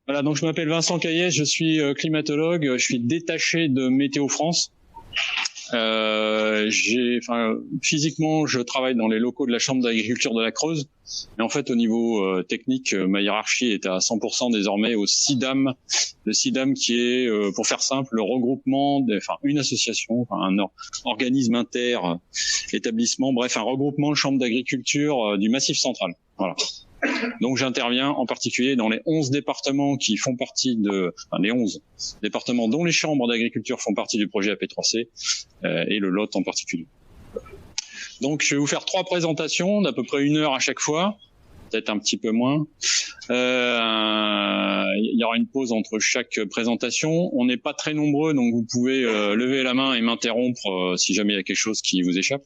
Voilà, donc je m'appelle Vincent Caillet, je suis climatologue, je suis détaché de Météo France. Physiquement, je travaille dans les locaux de la Chambre d'agriculture de la Creuse, mais en fait, au niveau technique, ma hiérarchie est à 100% désormais au CIDAM. Le CIDAM qui est, pour faire simple, le regroupement, une association, un organisme inter-établissement, bref, un regroupement de chambres d'agriculture du Massif central. Voilà. Donc j'interviens en particulier dans les 11 départements qui font partie les 11 départements dont les chambres d'agriculture font partie du projet AP3C et le Lot en particulier. Donc je vais vous faire 3 présentations d'à peu près 1 heure à chaque fois, peut-être un petit peu moins. Il y aura une pause entre chaque présentation. On n'est pas très nombreux, donc vous pouvez lever la main et m'interrompre si jamais il y a quelque chose qui vous échappe.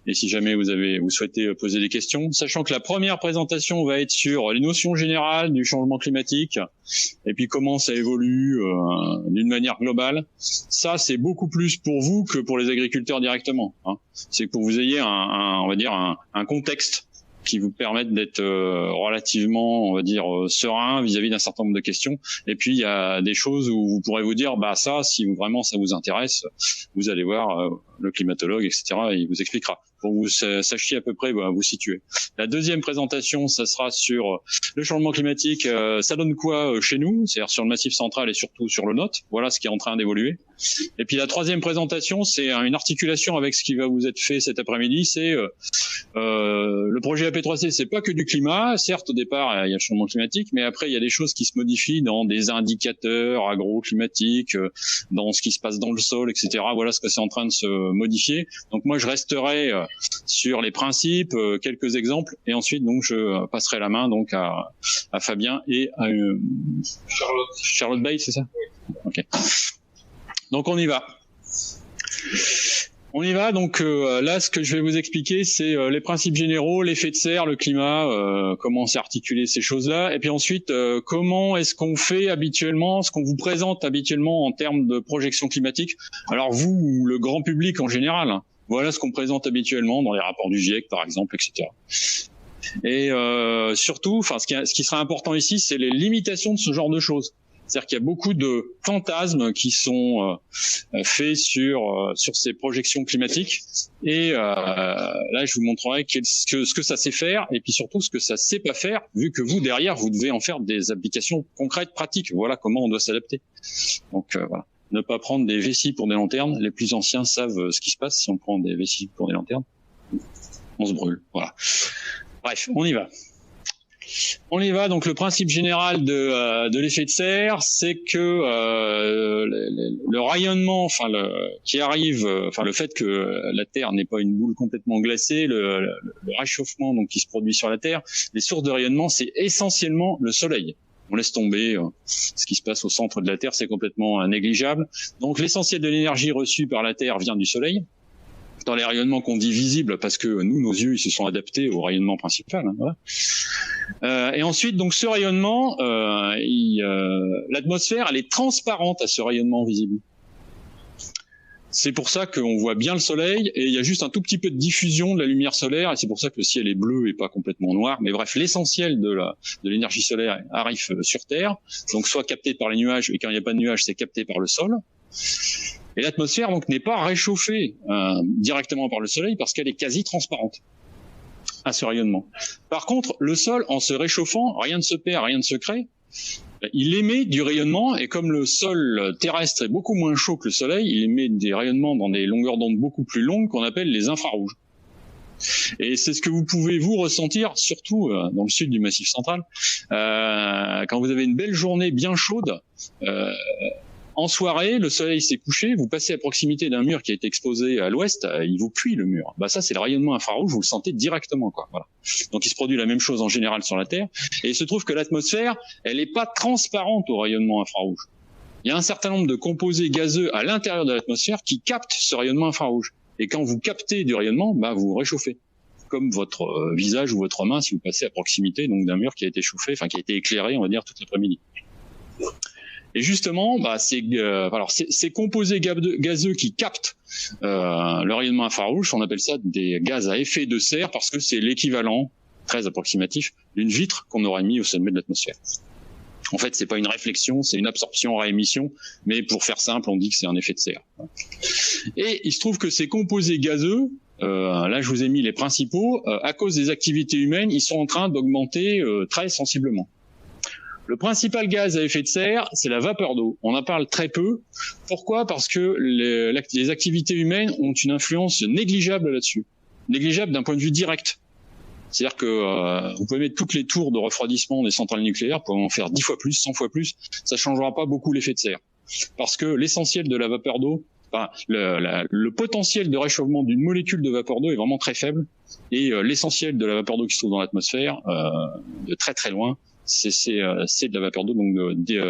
Et si jamais vous souhaitez poser des questions, sachant que la première présentation va être sur les notions générales du changement climatique et puis comment ça évolue d'une manière globale. Ça, c'est beaucoup plus pour vous que pour les agriculteurs directement. Hein. C'est pour que vous ayez un contexte qui vous permettent d'être relativement, on va dire, serein vis-à-vis d'un certain nombre de questions. Et puis, il y a des choses où vous pourrez vous dire, bah ça, si vraiment ça vous intéresse, vous allez voir le climatologue, etc., et il vous expliquera, pour que vous sachiez à peu près vous situer. La deuxième présentation, ça sera sur le changement climatique. Ça donne quoi chez nous, c'est-à-dire sur le Massif central et surtout sur le Lot. Voilà ce qui est en train d'évoluer. Et puis la troisième présentation, c'est une articulation avec ce qui va vous être fait cet après-midi. C'est le projet AP3C, c'est pas que du climat. Certes, au départ, il y a le changement climatique, mais après, il y a des choses qui se modifient dans des indicateurs agroclimatiques, dans ce qui se passe dans le sol, etc. Voilà ce que c'est en train de se modifier. Donc moi, je resterai sur les principes, quelques exemples, et ensuite, donc, je passerai la main donc à Fabien et à Charlotte Bay, c'est ça? Oui. Ok. Donc on y va. Donc là, ce que je vais vous expliquer, c'est les principes généraux, l'effet de serre, le climat, comment c'est articulé ces choses-là, et puis ensuite comment est-ce qu'on fait habituellement, ce qu'on vous présente habituellement en termes de projection climatique. Alors vous, ou le grand public en général, hein, voilà ce qu'on présente habituellement dans les rapports du GIEC, par exemple, etc. Et surtout, ce qui sera important ici, c'est les limitations de ce genre de choses. C'est-à-dire qu'il y a beaucoup de fantasmes qui sont faits sur ces projections climatiques. Et là, je vous montrerai ce que ça sait faire et puis surtout ce que ça sait pas faire, vu que vous, derrière, vous devez en faire des applications concrètes, pratiques. Voilà comment on doit s'adapter. Donc voilà. Ne pas prendre des vessies pour des lanternes. Les plus anciens savent ce qui se passe si on prend des vessies pour des lanternes. On se brûle. Voilà. Bref, on y va. Donc le principe général de l'effet de serre, c'est que le rayonnement, qui arrive, le fait que la Terre n'est pas une boule complètement glacée, le réchauffement donc qui se produit sur la Terre, les sources de rayonnement, c'est essentiellement le Soleil. On laisse tomber ce qui se passe au centre de la Terre, c'est complètement négligeable. Donc l'essentiel de l'énergie reçue par la Terre vient du Soleil. Dans les rayonnements qu'on dit visibles, parce que nous, nos yeux, ils se sont adaptés au rayonnement principal. Hein, voilà. Et ensuite, donc, ce rayonnement, l'atmosphère, elle est transparente à ce rayonnement visible. C'est pour ça qu'on voit bien le soleil, et il y a juste un tout petit peu de diffusion de la lumière solaire, et c'est pour ça que le ciel est bleu et pas complètement noir. Mais bref, l'essentiel de l'énergie solaire arrive sur Terre, donc soit capté par les nuages, et quand il n'y a pas de nuages, c'est capté par le sol. Et l'atmosphère donc n'est pas réchauffée directement par le soleil parce qu'elle est quasi transparente à ce rayonnement. Par contre, le sol, en se réchauffant, rien ne se perd, rien ne se crée. Il émet du rayonnement, et comme le sol terrestre est beaucoup moins chaud que le soleil, il émet des rayonnements dans des longueurs d'onde beaucoup plus longues qu'on appelle les infrarouges. Et c'est ce que vous pouvez vous ressentir, surtout dans le sud du Massif central, quand vous avez une belle journée bien chaude. En soirée, le soleil s'est couché, vous passez à proximité d'un mur qui a été exposé à l'ouest, il vous cuit le mur. Bah ça, c'est le rayonnement infrarouge, vous le sentez directement, quoi. Voilà. Donc il se produit la même chose en général sur la Terre, et il se trouve que l'atmosphère, elle n'est pas transparente au rayonnement infrarouge. Il y a un certain nombre de composés gazeux à l'intérieur de l'atmosphère qui captent ce rayonnement infrarouge. Et quand vous captez du rayonnement, bah vous réchauffez. Comme votre visage ou votre main si vous passez à proximité donc d'un mur qui a été chauffé, qui a été éclairé, on va dire, toute l'après-midi. Et justement, ces composés gazeux qui captent le rayonnement infrarouge, on appelle ça des gaz à effet de serre parce que c'est l'équivalent, très approximatif, d'une vitre qu'on aurait mis au sommet de l'atmosphère. En fait, c'est pas une réflexion, c'est une absorption-réémission, mais pour faire simple, on dit que c'est un effet de serre. Et il se trouve que ces composés gazeux, là je vous ai mis les principaux, à cause des activités humaines, ils sont en train d'augmenter très sensiblement. Le principal gaz à effet de serre, c'est la vapeur d'eau. On en parle très peu. Pourquoi ? Parce que les activités humaines ont une influence négligeable là-dessus. Négligeable d'un point de vue direct. C'est-à-dire que vous pouvez mettre toutes les tours de refroidissement des centrales nucléaires, vous pouvez en faire 10 fois plus, 100 fois plus, ça changera pas beaucoup l'effet de serre. Parce que l'essentiel de la vapeur d'eau, enfin, le potentiel de réchauffement d'une molécule de vapeur d'eau est vraiment très faible, et l'essentiel de la vapeur d'eau qui se trouve dans l'atmosphère, de très très loin, c'est de la vapeur d'eau donc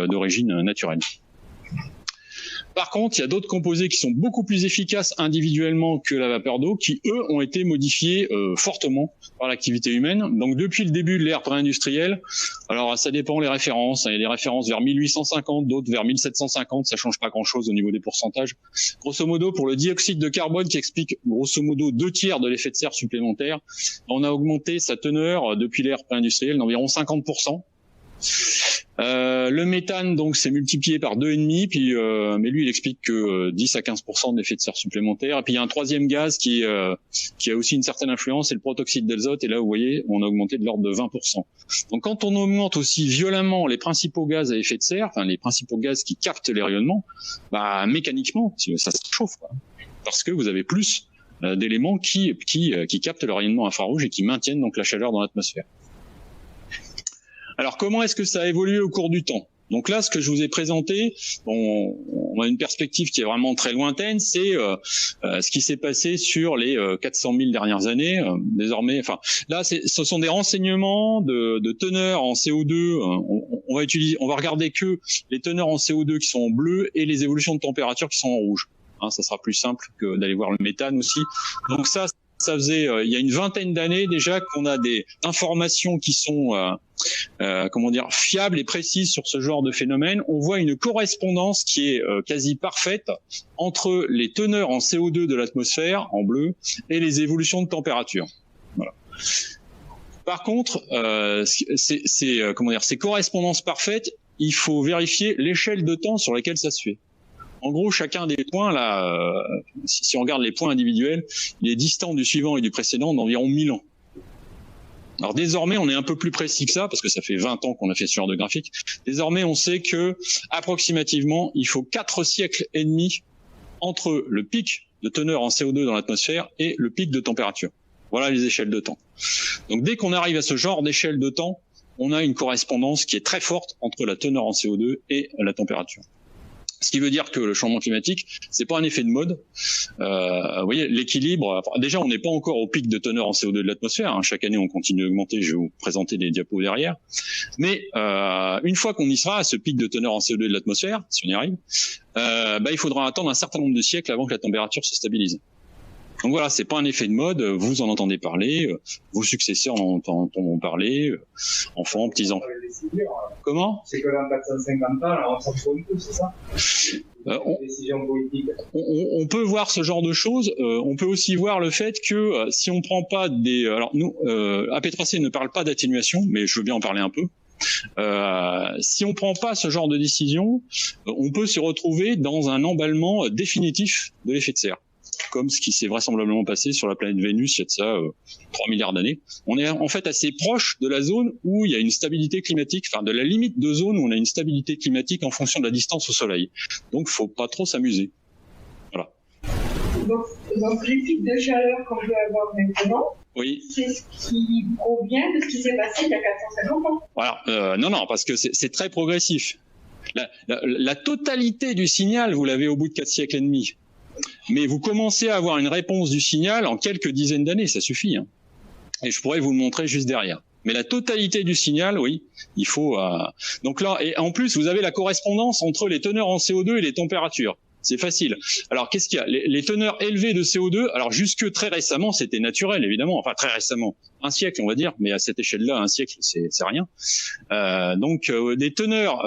d'origine naturelle. Par contre, il y a d'autres composés qui sont beaucoup plus efficaces individuellement que la vapeur d'eau, qui eux ont été modifiés fortement par l'activité humaine. Donc depuis le début de l'ère pré-industrielle, alors ça dépend les références. Il y a des références vers 1850, d'autres vers 1750. Ça change pas grand-chose au niveau des pourcentages. Grosso modo, pour le dioxyde de carbone qui explique grosso modo 2/3 de l'effet de serre supplémentaire, on a augmenté sa teneur depuis l'ère pré-industrielle d'environ 50%. Le méthane donc c'est multiplié par 2,5, puis mais lui il explique que 10 à 15% d'effet de serre supplémentaire. Et puis il y a un troisième gaz qui a aussi une certaine influence, c'est le protoxyde d'azote, et là vous voyez on a augmenté de l'ordre de 20%. Donc quand on augmente aussi violemment les principaux gaz à effet de serre, enfin les principaux gaz qui captent les rayonnements, bah mécaniquement ça se chauffe, quoi. Parce que vous avez plus d'éléments qui captent le rayonnement infrarouge et qui maintiennent donc la chaleur dans l'atmosphère. Alors, comment est-ce que ça a évolué au cours du temps ? Donc là, ce que je vous ai présenté, on a une perspective qui est vraiment très lointaine, c'est ce qui s'est passé sur les 400 000 dernières années. Désormais, enfin, là, ce sont des renseignements de teneurs en CO2. On va regarder que les teneurs en CO2 qui sont en bleu et les évolutions de température qui sont en rouge. Hein, ça sera plus simple que d'aller voir le méthane aussi. Donc ça faisait il y a une vingtaine d'années déjà qu'on a des informations qui sont fiables et précises sur ce genre de phénomène. On voit une correspondance qui est quasi parfaite entre les teneurs en CO2 de l'atmosphère en bleu et les évolutions de température. Voilà. Par contre, ces correspondances parfaites, il faut vérifier l'échelle de temps sur laquelle ça se fait. En gros, chacun des points, là, si on regarde les points individuels, il est distant du suivant et du précédent d'environ 1000 ans. Alors désormais, on est un peu plus précis que ça, parce que ça fait 20 ans qu'on a fait ce genre de graphique. Désormais, on sait que approximativement, il faut 4 siècles et demi entre le pic de teneur en CO2 dans l'atmosphère et le pic de température. Voilà les échelles de temps. Donc dès qu'on arrive à ce genre d'échelle de temps, on a une correspondance qui est très forte entre la teneur en CO2 et la température. Ce qui veut dire que le changement climatique, c'est pas un effet de mode. Vous voyez, l'équilibre. Déjà, on n'est pas encore au pic de teneur en CO2 de l'atmosphère. Hein. Chaque année, on continue d'augmenter. Je vais vous présenter des diapos derrière. Mais une fois qu'on y sera à ce pic de teneur en CO2 de l'atmosphère, si on y arrive, il faudra attendre un certain nombre de siècles avant que la température se stabilise. Donc voilà, c'est pas un effet de mode. Vous en entendez parler, vos successeurs en entendront parler, enfants, petits-enfants. Comment ? C'est que dans 450 ans, on s'en fout un peu, c'est ça ? On peut voir ce genre de choses. On peut aussi voir le fait que si on prend pas des... Alors nous, AP3C ne parle pas d'atténuation, mais je veux bien en parler un peu. Si on prend pas ce genre de décision, on peut se retrouver dans un emballement définitif de l'effet de serre, comme ce qui s'est vraisemblablement passé sur la planète Vénus il y a de ça 3 milliards d'années. On est en fait assez proche de la zone où il y a une stabilité climatique, enfin de la limite de zone où on a une stabilité climatique en fonction de la distance au Soleil. Donc faut pas trop s'amuser. Voilà. Donc les pics de chaleur qu'on peut avoir maintenant, oui, c'est ce qui provient de ce qui s'est passé il y a 450 ans. Voilà. Non, parce que c'est très progressif. La totalité du signal, vous l'avez au bout de 4 siècles et demi. Mais vous commencez à avoir une réponse du signal en quelques dizaines d'années, ça suffit. Hein. Et je pourrais vous le montrer juste derrière. Mais la totalité du signal, oui, il faut... Donc là, et en plus, vous avez la correspondance entre les teneurs en CO2 et les températures. C'est facile. Alors, qu'est-ce qu'il y a ? Les teneurs élevées de CO2, alors jusque très récemment, c'était naturel, évidemment. Enfin, très récemment. un siècle, on va dire, mais à cette échelle-là, un siècle, c'est rien. Donc des teneurs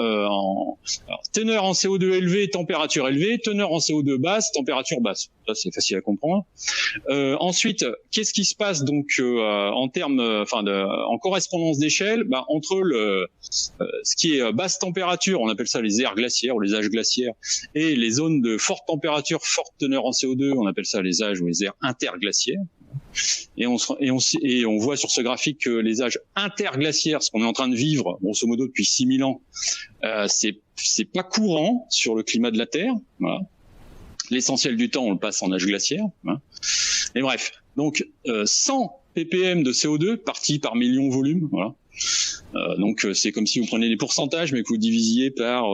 teneur en CO2 élevé, température élevée, teneur en CO2 basse, température basse. Ça, c'est facile à comprendre. Ensuite, qu'est-ce qui se passe donc en termes, en correspondance d'échelle, entre ce qui est basse température, on appelle ça les aires glaciaires ou les âges glaciaires, et les zones de forte température, forte teneur en CO2, on appelle ça les âges ou les aires interglaciaires. Et on voit sur ce graphique que les âges interglaciaires, ce qu'on est en train de vivre, grosso modo depuis 6000 ans, c'est pas courant sur le climat de la Terre. Voilà. L'essentiel du temps, on le passe en âge glaciaire. Hein. Et bref, donc 100 ppm de CO2 partis par million volume. Voilà. Donc c'est comme si vous preniez les pourcentages, mais que vous divisiez par,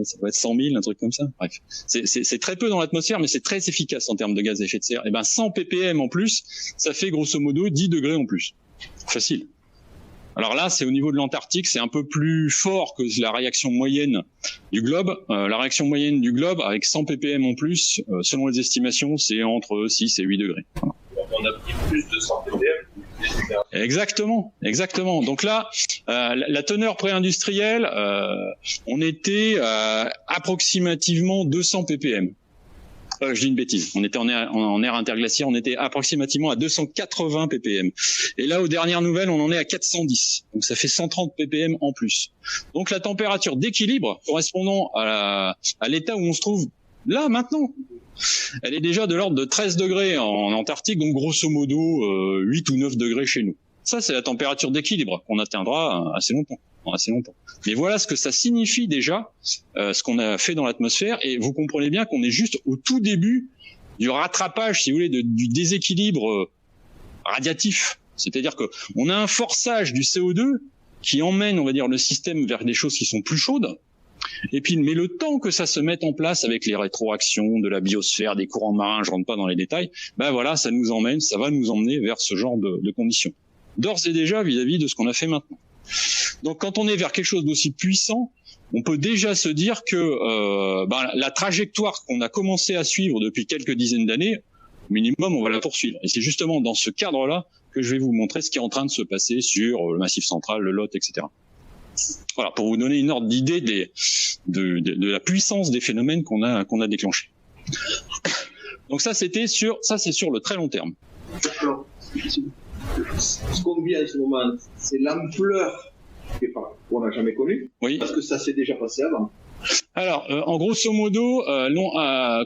ça va être 100 000, un truc comme ça. Bref, c'est très peu dans l'atmosphère, mais c'est très efficace en termes de gaz à effet de serre. Et 100 ppm en plus, ça fait grosso modo 10 degrés en plus. Facile. Alors là, c'est au niveau de l'Antarctique, c'est un peu plus fort que la réaction moyenne du globe. La réaction moyenne du globe, avec 100 ppm en plus, selon les estimations, c'est entre 6 et 8 degrés. Voilà. On a pris plus de 100 ppm. Exactement. Donc là, la teneur pré-industrielle, on était approximativement 200 ppm. Je dis une bêtise. On était en aire interglaciaire, on était approximativement à 280 ppm. Et là, aux dernières nouvelles, on en est à 410. Donc ça fait 130 ppm en plus. Donc la température d'équilibre correspondant à l'état où on se trouve là maintenant, elle est déjà de l'ordre de 13 degrés en Antarctique, donc grosso modo 8 ou 9 degrés chez nous. Ça, c'est la température d'équilibre qu'on atteindra assez longtemps. Mais voilà ce que ça signifie déjà, ce qu'on a fait dans l'atmosphère, et vous comprenez bien qu'on est juste au tout début du rattrapage, si vous voulez, du déséquilibre radiatif. C'est-à-dire que on a un forçage du CO2 qui emmène, on va dire, le système vers des choses qui sont plus chaudes. Et puis, mais le temps que ça se mette en place avec les rétroactions de la biosphère, des courants marins, je rentre pas dans les détails, voilà, ça va nous emmener vers ce genre de conditions. D'ores et déjà vis-à-vis de ce qu'on a fait maintenant. Donc, quand on est vers quelque chose d'aussi puissant, on peut déjà se dire que la trajectoire qu'on a commencé à suivre depuis quelques dizaines d'années, au minimum, on va la poursuivre. Et c'est justement dans ce cadre-là que je vais vous montrer ce qui est en train de se passer sur le Massif central, le Lot, etc. Voilà, pour vous donner une ordre d'idée de la puissance des phénomènes qu'on a déclenchés. Donc ça, c'est sur le très long terme. Alors, ce qu'on vit en ce moment, c'est l'ampleur qu'on n'a jamais connue. Oui. Parce que ça s'est déjà passé avant. Alors, en grosso modo,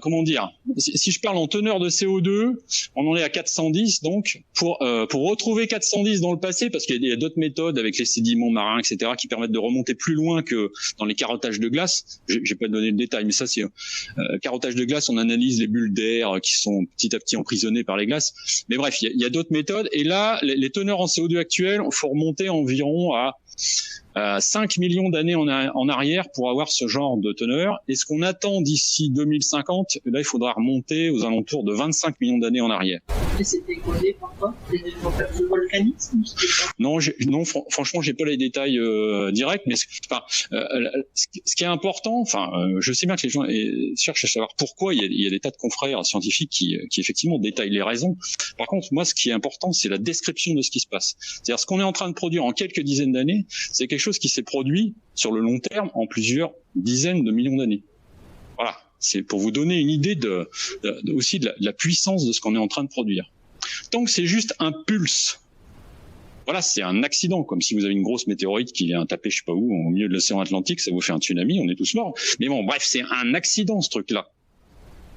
comment dire, si je parle en teneur de CO2, on en est à 410, donc pour retrouver 410 dans le passé, parce qu'il y a d'autres méthodes avec les sédiments marins, etc., qui permettent de remonter plus loin que dans les carottages de glace. J'ai pas donné le détail, mais ça c'est carottage de glace, on analyse les bulles d'air qui sont petit à petit emprisonnées par les glaces. Mais bref, il y a d'autres méthodes, et là, les teneurs en CO2 actuelles, il faut remonter environ à 5 millions d'années en arrière pour avoir ce genre de teneur. Et ce qu'on attend d'ici 2050, là, il faudra remonter aux alentours de 25 millions d'années en arrière. Et c'était causé par quoi? Le volcanisme? Non, franchement, j'ai pas les détails directs, mais ce qui est important, je sais bien que les gens cherchent à savoir pourquoi il y a des tas de confrères scientifiques qui effectivement détaillent les raisons. Par contre, moi, ce qui est important, c'est la description de ce qui se passe. C'est-à-dire, ce qu'on est en train de produire en quelques dizaines d'années, c'est quelque chose qui s'est produit sur le long terme en plusieurs dizaines de millions d'années. Voilà, c'est pour vous donner une idée aussi de la puissance de ce qu'on est en train de produire. Tant que c'est juste un pulse, voilà, c'est un accident, comme si vous avez une grosse météorite qui vient taper je sais pas où, au milieu de l'océan Atlantique, ça vous fait un tsunami, on est tous morts. Mais bon, bref, c'est un accident ce truc-là.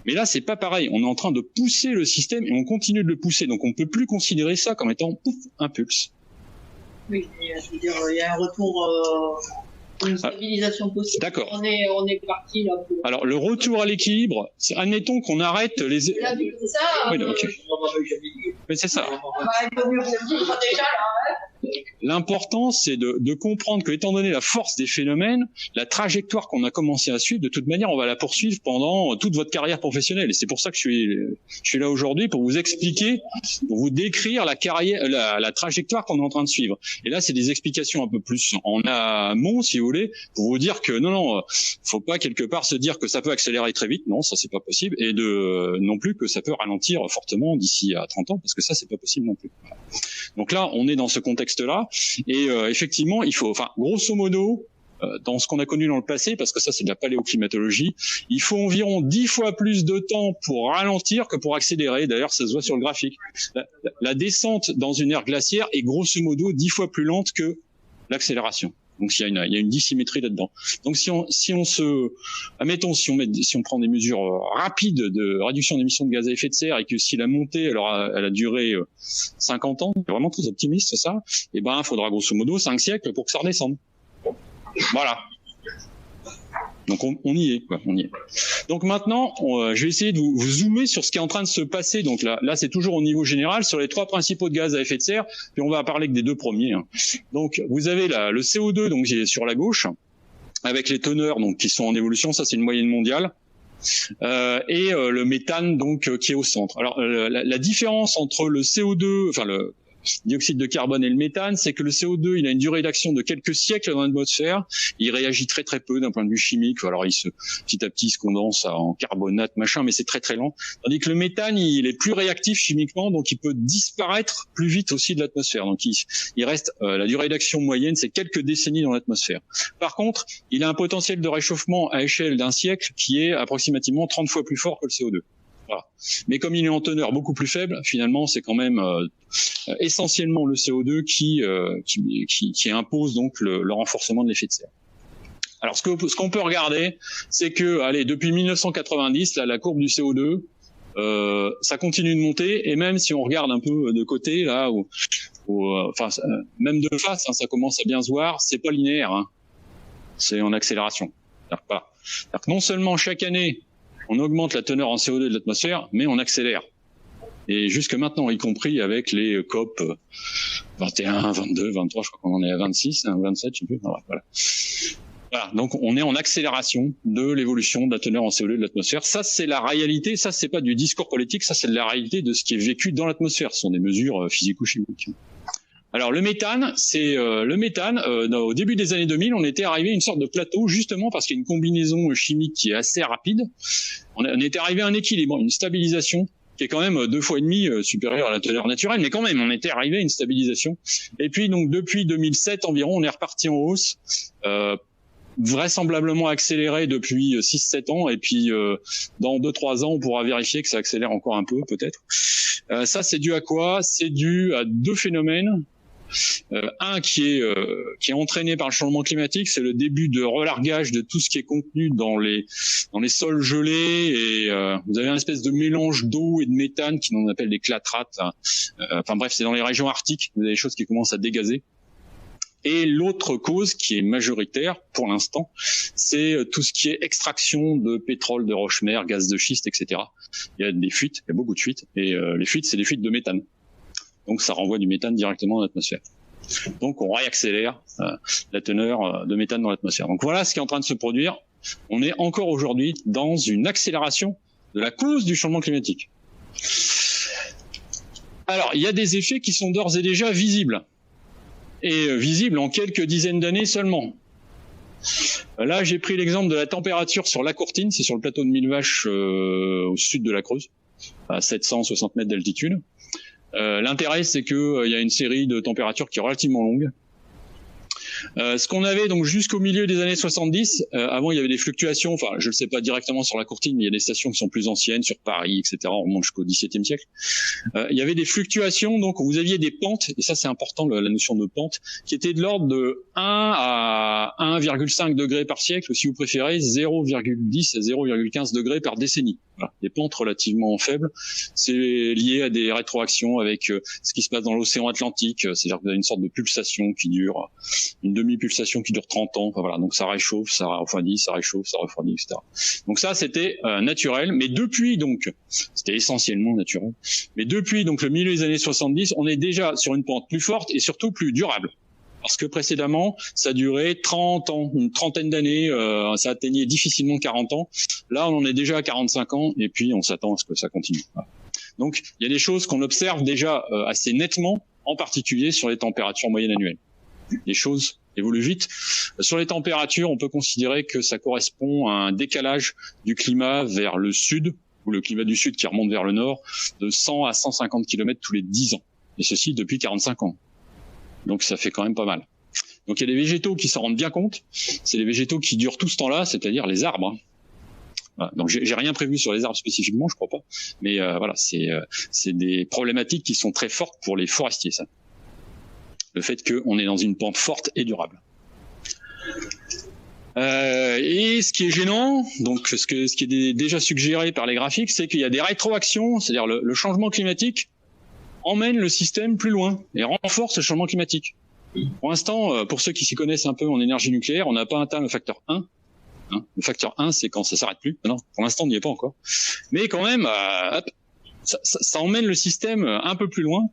Mais là, c'est pas pareil. On est en train de pousser le système et on continue de le pousser. Donc, on peut plus considérer ça comme étant un pulse. Oui, je veux dire, il y a un retour, une stabilisation possible. D'accord. On est parti là. Alors, le retour à l'équilibre, admettons qu'on arrête les. Là, c'est ça. Oui, ok. Mais c'est ça. Il vaut mieux le dire déjà là. l'important, c'est de comprendre que, étant donné la force des phénomènes, la trajectoire qu'on a commencé à suivre, de toute manière, on va la poursuivre pendant toute votre carrière professionnelle. Et c'est pour ça que je suis là aujourd'hui, pour vous expliquer, pour vous décrire la trajectoire qu'on est en train de suivre. Et là, c'est des explications un peu plus en amont, si vous voulez, pour vous dire que non, faut pas quelque part se dire que ça peut accélérer très vite. Non, ça c'est pas possible. Et non plus que ça peut ralentir fortement d'ici à 30 ans, parce que ça c'est pas possible non plus. Donc là, on est dans ce contexte-là, et effectivement, il faut, grosso modo, dans ce qu'on a connu dans le passé, parce que ça c'est de la paléoclimatologie, il faut environ 10 fois plus de temps pour ralentir que pour accélérer. D'ailleurs, ça se voit sur le graphique. La descente dans une ère glaciaire est grosso modo 10 fois plus lente que l'accélération. Donc il y a une dissymétrie là-dedans. Donc si on prend des mesures rapides de réduction d'émissions de gaz à effet de serre, et que si la montée elle a duré 50 ans, c'est vraiment très optimiste, c'est ça, et il faudra grosso modo 5 siècles pour que ça redescende. Voilà. Donc on y est, quoi. On y est. Donc maintenant, je vais essayer de vous zoomer sur ce qui est en train de se passer. Donc là c'est toujours au niveau général sur les 3 principaux de gaz à effet de serre. Puis on va parler que des 2 premiers. Donc vous avez le CO2, donc sur la gauche, avec les teneurs donc qui sont en évolution. Ça c'est une moyenne mondiale. Et le méthane donc qui est au centre. Alors la différence entre le CO2, le dioxyde de carbone et le méthane, c'est que le CO2, il a une durée d'action de quelques siècles dans l'atmosphère. Il réagit très très peu d'un point de vue chimique. Alors petit à petit, il se condense en carbonate, machin, mais c'est très très lent. Tandis que le méthane, il est plus réactif chimiquement, donc il peut disparaître plus vite aussi de l'atmosphère. Donc il reste, la durée d'action moyenne, c'est quelques décennies dans l'atmosphère. Par contre, il a un potentiel de réchauffement à échelle d'un siècle qui est approximativement 30 fois plus fort que le CO2. Voilà. Mais comme il est en teneur beaucoup plus faible, finalement, c'est quand même essentiellement le CO2 qui impose donc le renforcement de l'effet de serre. Alors, ce qu'on peut regarder, c'est que, depuis 1990, la courbe du CO2, ça continue de monter, et même si on regarde un peu de côté, là, même de face, ça commence à bien se voir, c'est pas linéaire, c'est en accélération. C'est-à-dire que non seulement chaque année, on augmente la teneur en CO2 de l'atmosphère, mais on accélère. Et jusque maintenant, y compris avec les COP 21, 22, 23, je crois qu'on en est à 26, 27, je sais plus. Voilà, donc on est en accélération de l'évolution de la teneur en CO2 de l'atmosphère. Ça, c'est la réalité, ça, c'est pas du discours politique, ça, c'est de la réalité de ce qui est vécu dans l'atmosphère. Ce sont des mesures physico-chimiques. Alors le méthane, au début des années 2000, on était arrivé à une sorte de plateau, justement parce qu'il y a une combinaison chimique qui est assez rapide. On était arrivé à un équilibre, une stabilisation qui est quand même 2 fois et demi supérieure à la teneur naturelle, mais quand même on était arrivé à une stabilisation. Et puis donc depuis 2007 environ, on est reparti en hausse, vraisemblablement accéléré depuis 6-7 ans, et puis dans 2-3 ans on pourra vérifier que ça accélère encore un peu peut-être. Ça c'est dû à quoi? C'est dû à 2 phénomènes. Un qui est entraîné par le changement climatique, c'est le début de relargage de tout ce qui est contenu dans les sols gelés, et vous avez une espèce de mélange d'eau et de méthane qui on appelle des clatrates. Bref, c'est dans les régions arctiques, vous avez des choses qui commencent à dégazer. Et l'autre cause qui est majoritaire pour l'instant, c'est tout ce qui est extraction de pétrole, de roche-mère, gaz de schiste, etc. Il y a des fuites, il y a beaucoup de fuites, et les fuites, c'est des fuites de méthane. Donc ça renvoie du méthane directement dans l'atmosphère. Donc on réaccélère la teneur de méthane dans l'atmosphère. Donc voilà ce qui est en train de se produire. On est encore aujourd'hui dans une accélération de la cause du changement climatique. Alors il y a des effets qui sont d'ores et déjà visibles. Et visibles en quelques dizaines d'années seulement. Là j'ai pris l'exemple de la température sur la Courtine, c'est sur le plateau de Millevaches au sud de la Creuse, à 760 mètres d'altitude. L'intérêt, c'est que il y a une série de températures qui est relativement longue. Ce qu'on avait donc jusqu'au milieu des années 70, avant il y avait des fluctuations, enfin je le sais pas directement sur la Courtine, mais il y a des stations qui sont plus anciennes, sur Paris, etc. On remonte jusqu'au XVIIe siècle. Il y avait des fluctuations, donc vous aviez des pentes, et ça c'est important, la notion de pente, qui était de l'ordre de 1 à 1,5 degrés par siècle, ou si vous préférez 0,10 à 0,15 degrés par décennie. Voilà, des pentes relativement faibles. C'est lié à des rétroactions avec ce qui se passe dans l'océan Atlantique, c'est-à-dire que vous avez une sorte de pulsation qui dure une demi-pulsation qui dure 30 ans. Enfin, voilà, donc ça réchauffe, ça refroidit, ça réchauffe, ça refroidit, etc. Donc ça, c'était naturel. Mais depuis, donc, c'était essentiellement naturel. Mais depuis donc le milieu des années 70, on est déjà sur une pente plus forte et surtout plus durable. Parce que précédemment, ça durait 30 ans, une trentaine d'années, ça atteignait difficilement 40 ans. Là, on en est déjà à 45 ans et puis on s'attend à ce que ça continue. Voilà. Donc, il y a des choses qu'on observe déjà assez nettement, en particulier sur les températures moyennes annuelles. Les choses évoluent vite. Sur les températures, on peut considérer que ça correspond à un décalage du climat vers le sud, ou le climat du sud qui remonte vers le nord, de 100 à 150 km tous les 10 ans. Et ceci depuis 45 ans. Donc ça fait quand même pas mal. Donc il y a des végétaux qui s'en rendent bien compte. C'est les végétaux qui durent tout ce temps-là, c'est-à-dire les arbres. Voilà. Donc j'ai rien prévu sur les arbres spécifiquement, je crois pas. Mais voilà, c'est des problématiques qui sont très fortes pour les forestiers, ça. Le fait qu'on est dans une pente forte et durable. Et ce qui est gênant, donc ce qui est déjà suggéré par les graphiques, c'est qu'il y a des rétroactions, c'est-à-dire le changement climatique emmène le système plus loin et renforce le changement climatique. Pour l'instant, pour ceux qui s'y connaissent un peu en énergie nucléaire, on n'a pas atteint le facteur 1. Hein, le facteur 1, c'est quand ça s'arrête plus. Non, pour l'instant, on n'y est pas encore. Mais quand même, ça emmène le système un peu plus loin.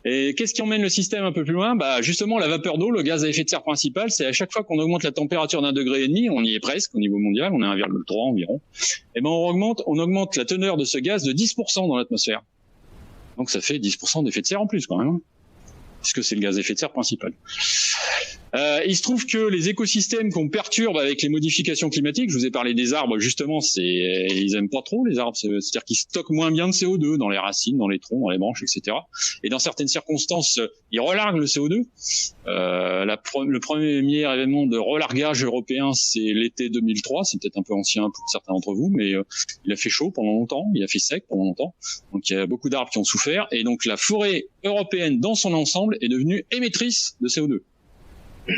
Et qu'est-ce qui emmène le système un peu plus loin? Bah, justement, la vapeur d'eau, le gaz à effet de serre principal, c'est à chaque fois qu'on augmente la température d'1,5 degré, on y est presque au niveau mondial, on est à 1,3 environ. Et ben, on augmente la teneur de ce gaz de 10% dans l'atmosphère. Donc ça fait 10% d'effet de serre en plus quand même, hein, puisque c'est le gaz à effet de serre principal. Il se trouve que les écosystèmes qu'on perturbe avec les modifications climatiques, je vous ai parlé des arbres justement, ils aiment pas trop les arbres, c'est-à-dire qu'ils stockent moins bien de CO2 dans les racines, dans les troncs, dans les branches, etc. Et dans certaines circonstances, ils relarguent le CO2. Le premier événement de relargage européen, c'est l'été 2003, c'est peut-être un peu ancien pour certains d'entre vous, mais il a fait chaud pendant longtemps, il a fait sec pendant longtemps, donc il y a beaucoup d'arbres qui ont souffert, et donc la forêt européenne dans son ensemble est devenue émettrice de CO2.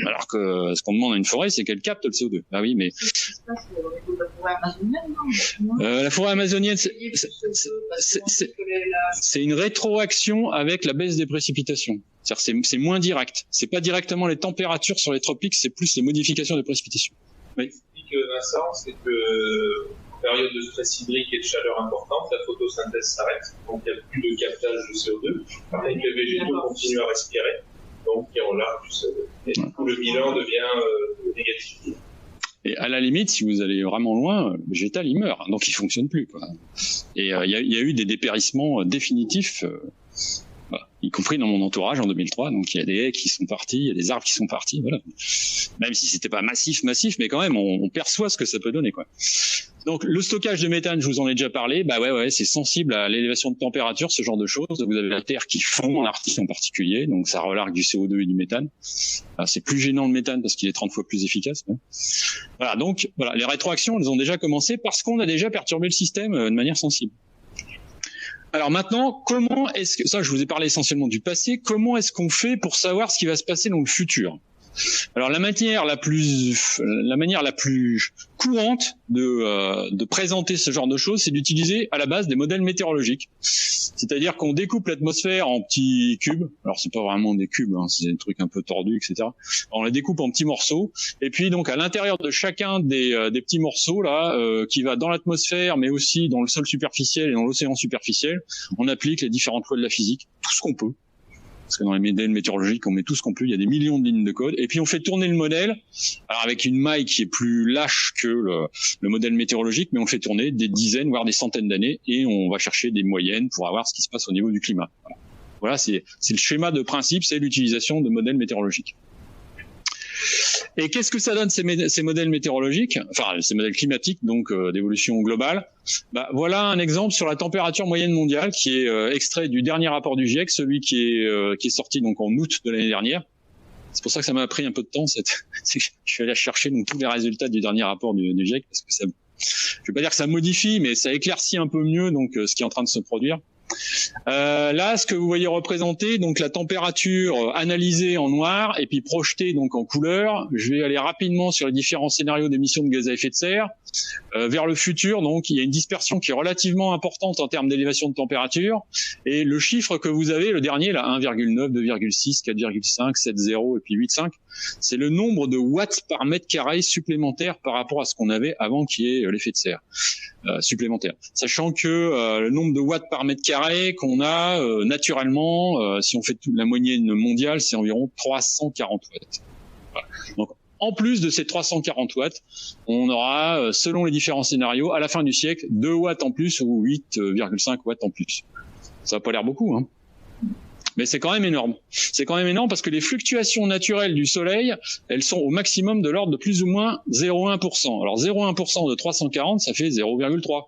Alors que ce qu'on demande à une forêt, c'est qu'elle capte le CO2. Ah oui, mais la forêt amazonienne, c'est une rétroaction avec la baisse des précipitations. C'est-à-dire c'est moins direct. C'est pas directement les températures sur les tropiques, c'est plus les modifications des précipitations. Oui. Ce qui explique, Vincent, c'est que en période de stress hydrique et de chaleur importante, la photosynthèse s'arrête, donc il n'y a plus de captage de CO2. Par contre, les végétaux continuent à respirer. Donc, il relargue du CO2. Et du coup, le bilan devient négatif. Et à la limite, si vous allez vraiment loin, le végétal, il meurt. Donc, il fonctionne plus, quoi. Et il y a eu des dépérissements définitifs, voilà, y compris dans mon entourage en 2003. Donc, il y a des haies qui sont parties, il y a des arbres qui sont partis, voilà. Même si c'était pas massif, mais quand même, on perçoit ce que ça peut donner, quoi. Donc, le stockage de méthane, je vous en ai déjà parlé. Bah ouais, c'est sensible à l'élévation de température, ce genre de choses. Vous avez la terre qui fond en Arctique en particulier, donc ça relargue du CO2 et du méthane. Alors, c'est plus gênant le méthane parce qu'il est 30 fois plus efficace. Mais... Voilà, donc voilà, les rétroactions, elles ont déjà commencé parce qu'on a déjà perturbé le système de manière sensible. Alors maintenant, comment est-ce que ça, je vous ai parlé essentiellement du passé. Comment est-ce qu'on fait pour savoir ce qui va se passer dans le futur? Alors la manière la plus courante de présenter ce genre de choses, c'est d'utiliser à la base des modèles météorologiques. C'est-à-dire qu'on découpe l'atmosphère en petits cubes. Alors c'est pas vraiment des cubes, hein, c'est des trucs un peu tordus, etc. On les découpe en petits morceaux. Et puis donc à l'intérieur de chacun des petits morceaux là, qui va dans l'atmosphère, mais aussi dans le sol superficiel et dans l'océan superficiel, on applique les différentes lois de la physique, tout ce qu'on peut. Parce que dans les modèles météorologiques, on met tout ce qu'on peut, il y a des millions de lignes de code. Et puis on fait tourner le modèle, alors avec une maille qui est plus lâche que le modèle météorologique, mais on fait tourner des dizaines, voire des centaines d'années, et on va chercher des moyennes pour avoir ce qui se passe au niveau du climat. Voilà, c'est le schéma de principe, c'est l'utilisation de modèles météorologiques. Et qu'est-ce que ça donne ces modèles météorologiques, enfin ces modèles climatiques, donc d'évolution globale? Bah, voilà un exemple sur la température moyenne mondiale qui est extrait du dernier rapport du GIEC, celui qui est sorti donc en août de l'année dernière. C'est pour ça que ça m'a pris un peu de temps. C'est que je suis allé chercher donc tous les résultats du dernier rapport du GIEC parce que ça, je vais pas dire que ça modifie, mais ça éclaircit un peu mieux donc ce qui est en train de se produire. Là, ce que vous voyez représenté, donc la température analysée en noir et puis projetée donc en couleur. Je vais aller rapidement sur les différents scénarios d'émissions de gaz à effet de serre. Vers le futur, donc il y a une dispersion qui est relativement importante en termes d'élévation de température. Et le chiffre que vous avez, le dernier, là, 1,9, 2,6, 4,5, 7,0 et puis 8,5, c'est le nombre de watts par mètre carré supplémentaire par rapport à ce qu'on avait avant qu'il y ait l'effet de serre supplémentaire. Sachant que le nombre de watts par mètre carré qu'on a naturellement, si on fait toute la moyenne mondiale, c'est environ 340 watts. Voilà. Donc, en plus de ces 340 watts, on aura, selon les différents scénarios, à la fin du siècle, 2 watts en plus ou 8,5 watts en plus. Ça n'a pas l'air beaucoup, hein. Mais c'est quand même énorme. C'est quand même énorme parce que les fluctuations naturelles du Soleil, elles sont au maximum de l'ordre de plus ou moins 0,1%. Alors 0,1% de 340, ça fait 0,3.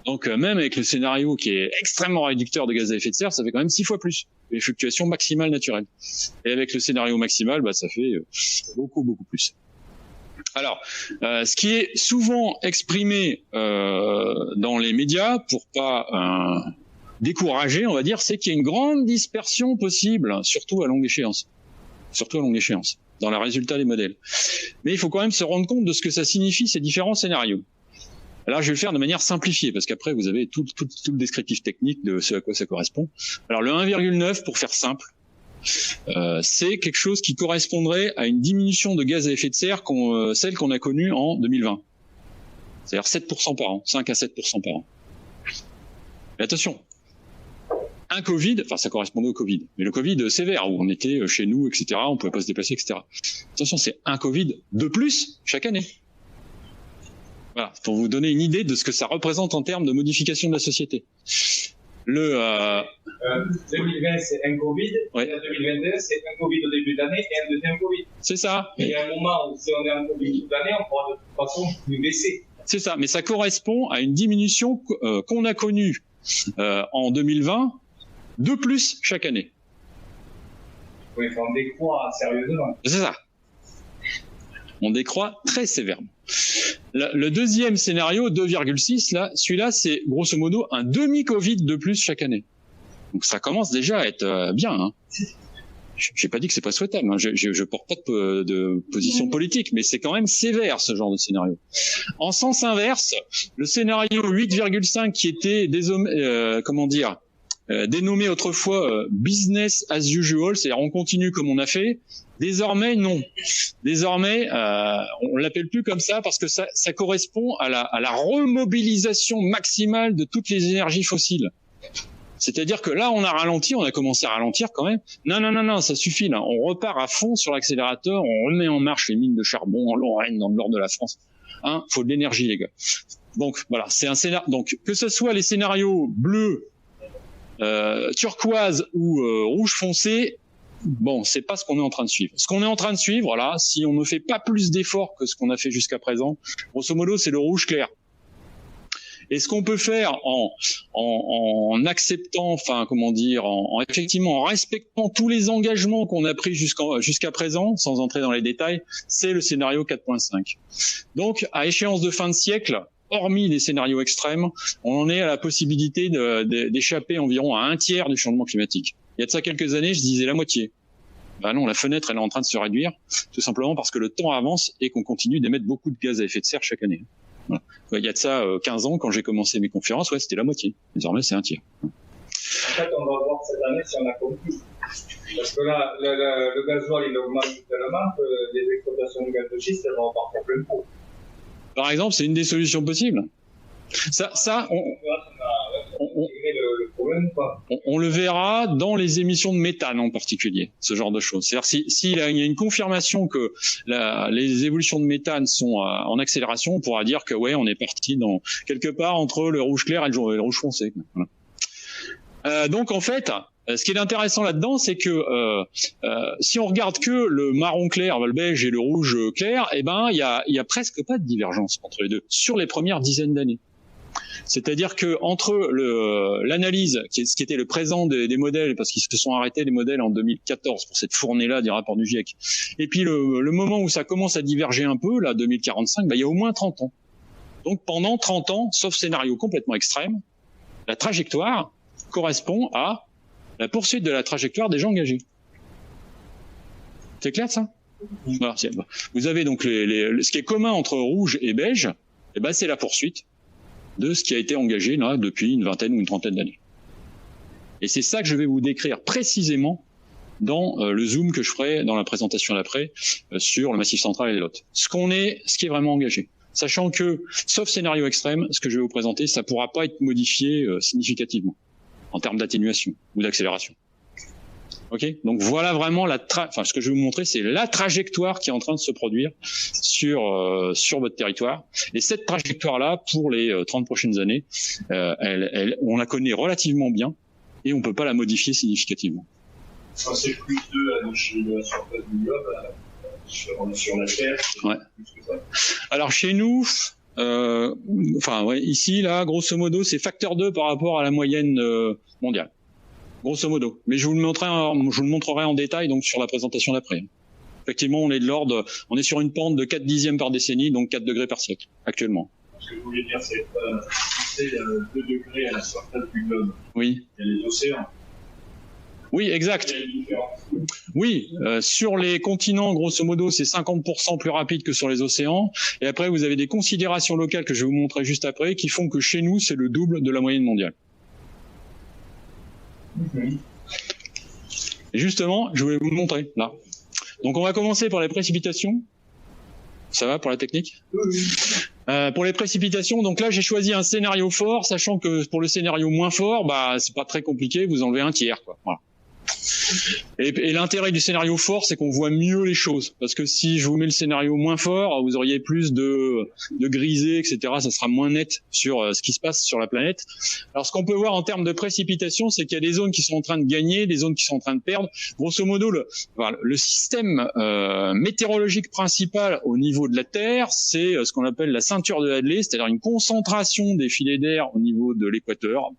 Donc même avec le scénario qui est extrêmement réducteur de gaz à effet de serre, ça fait quand même 6 fois plus les fluctuations maximales naturelles. Et avec le scénario maximal, bah, ça fait beaucoup plus. Alors, ce qui est souvent exprimé dans les médias, pour pas décourager, on va dire, c'est qu'il y a une grande dispersion possible, surtout à longue échéance, dans le résultat des modèles. Mais il faut quand même se rendre compte de ce que ça signifie ces différents scénarios. Alors, je vais le faire de manière simplifiée, parce qu'après, vous avez tout le descriptif technique de ce à quoi ça correspond. Alors, le 1,9, pour faire simple, c'est quelque chose qui correspondrait à une diminution de gaz à effet de serre celle qu'on a connue en 2020. C'est-à-dire 7% par an, 5 à 7% par an. Mais attention, un Covid, enfin ça correspondait au Covid, mais le Covid sévère, où on était chez nous, etc., on pouvait pas se déplacer, etc. Attention, c'est un Covid de plus chaque année. Voilà, pour vous donner une idée de ce que ça représente en termes de modification de la société. 2020, c'est un Covid, ouais. Et 2021, c'est un Covid au début d'année et un deuxième Covid. C'est ça. Et il y a un moment où si on est en Covid toute l'année, on pourra de toute façon plus baisser. C'est ça, mais ça correspond à une diminution qu'on a connue en 2020, de plus chaque année. Oui, on décroît sérieusement. C'est ça. On décroît très sévèrement. Le deuxième scénario, 2,6, là, celui-là, c'est grosso modo un demi-Covid de plus chaque année. Donc ça commence déjà à être bien. Hein. J'ai pas dit que c'est pas souhaitable. Hein. Je porte pas de position politique, mais c'est quand même sévère ce genre de scénario. En sens inverse, le scénario 8,5 qui était dénommé autrefois business as usual, c'est-à-dire on continue comme on a fait. Désormais, non. Désormais, on l'appelle plus comme ça parce que ça correspond à la remobilisation maximale de toutes les énergies fossiles. C'est-à-dire que là, on a commencé à ralentir quand même. Non, ça suffit là. On repart à fond sur l'accélérateur, on remet en marche les mines de charbon en Lorraine, dans le nord de la France. Hein, faut de l'énergie, les gars. Donc voilà, c'est un scénario. Donc que ce soit les scénarios bleus, turquoise ou rouge foncé, bon, c'est pas ce qu'on est en train de suivre. Ce qu'on est en train de suivre, là, si on ne fait pas plus d'efforts que ce qu'on a fait jusqu'à présent, grosso modo, c'est le rouge clair. Et ce qu'on peut faire en acceptant, enfin, effectivement, en respectant tous les engagements qu'on a pris jusqu'à présent, sans entrer dans les détails, c'est le scénario 4.5. Donc, à échéance de fin de siècle, hormis les scénarios extrêmes, on en est à la possibilité d'échapper environ à un tiers du changement climatique. Il y a de ça quelques années, je disais la moitié. Ben non, la fenêtre, elle est en train de se réduire, tout simplement parce que le temps avance et qu'on continue d'émettre beaucoup de gaz à effet de serre chaque année. Voilà. Il y a de ça 15 ans, quand j'ai commencé mes conférences, ouais, c'était la moitié. Désormais, c'est un tiers. En fait, on va voir cette année si on a compris. Parce que là, le gasoil, il augmente tellement que les exploitations de gaz de schiste, elles vont repartir plein pot. Par exemple, c'est une des solutions possibles. On le verra dans les émissions de méthane en particulier, ce genre de choses. C'est-à-dire s'il y a une confirmation que les évolutions de méthane sont en accélération, on pourra dire que ouais, on est parti dans quelque part entre le rouge clair et le rouge foncé. Voilà. Donc en fait, ce qui est intéressant là-dedans, c'est que si on regarde que le marron clair, le beige et le rouge clair, eh ben il y a presque pas de divergence entre les deux sur les premières dizaines d'années. C'est-à-dire que entre l'analyse, ce qui était le présent des modèles, parce qu'ils se sont arrêtés les modèles en 2014 pour cette fournée-là du rapport du GIEC, et puis le moment où ça commence à diverger un peu, là 2045, il y a au moins 30 ans. Donc pendant 30 ans, sauf scénario complètement extrême, la trajectoire, correspond à la poursuite de la trajectoire déjà engagée. C'est clair ça? Voilà, vous avez donc ce qui est commun entre rouge et beige, eh ben c'est la poursuite de ce qui a été engagé là depuis une vingtaine ou une trentaine d'années. Et c'est ça que je vais vous décrire précisément dans le zoom que je ferai dans la présentation d'après sur le Massif central et les Lot. Ce qui est vraiment engagé. Sachant que, sauf scénario extrême, ce que je vais vous présenter, ça pourra pas être modifié significativement en termes d'atténuation ou d'accélération. Ok, donc voilà vraiment ce que je vais vous montrer, c'est la trajectoire qui est en train de se produire sur votre territoire. Et cette trajectoire-là, pour les 30 prochaines années, on la connaît relativement bien et on peut pas la modifier significativement. Ça, c'est plus 2 à l'échelle de la surface du globe sur la Terre. Ouais. Plus que ça. Alors chez nous, ici là, grosso modo, c'est facteur 2 par rapport à la moyenne mondiale. Grosso modo. Mais je vous le montrerai en détail donc sur la présentation d'après. Effectivement, on est sur une pente de 4 dixièmes par décennie, donc 4 degrés par siècle, actuellement. Ce que je voulais dire, c'est 2 degrés à la surface du globe. Oui. Il y a les océans. Oui, exact. Oui, sur les continents, grosso modo, c'est 50% plus rapide que sur les océans. Et après, vous avez des considérations locales que je vais vous montrer juste après, qui font que chez nous, c'est le double de la moyenne mondiale. Et justement, je vais vous le montrer là. Donc on va commencer par les précipitations. Ça va pour la technique? Pour les précipitations, donc là j'ai choisi un scénario fort, sachant que pour le scénario moins fort, c'est pas très compliqué, vous enlevez un tiers, quoi. Voilà. Et l'intérêt du scénario fort, c'est qu'on voit mieux les choses. Parce que si je vous mets le scénario moins fort, vous auriez plus de grisé, etc. Ça sera moins net sur ce qui se passe sur la planète. Alors, ce qu'on peut voir en termes de précipitation, c'est qu'il y a des zones qui sont en train de gagner, des zones qui sont en train de perdre. Grosso modo, le système météorologique principal au niveau de la Terre, c'est ce qu'on appelle la ceinture de Hadley, c'est-à-dire une concentration des filets d'air au niveau de l'équateur.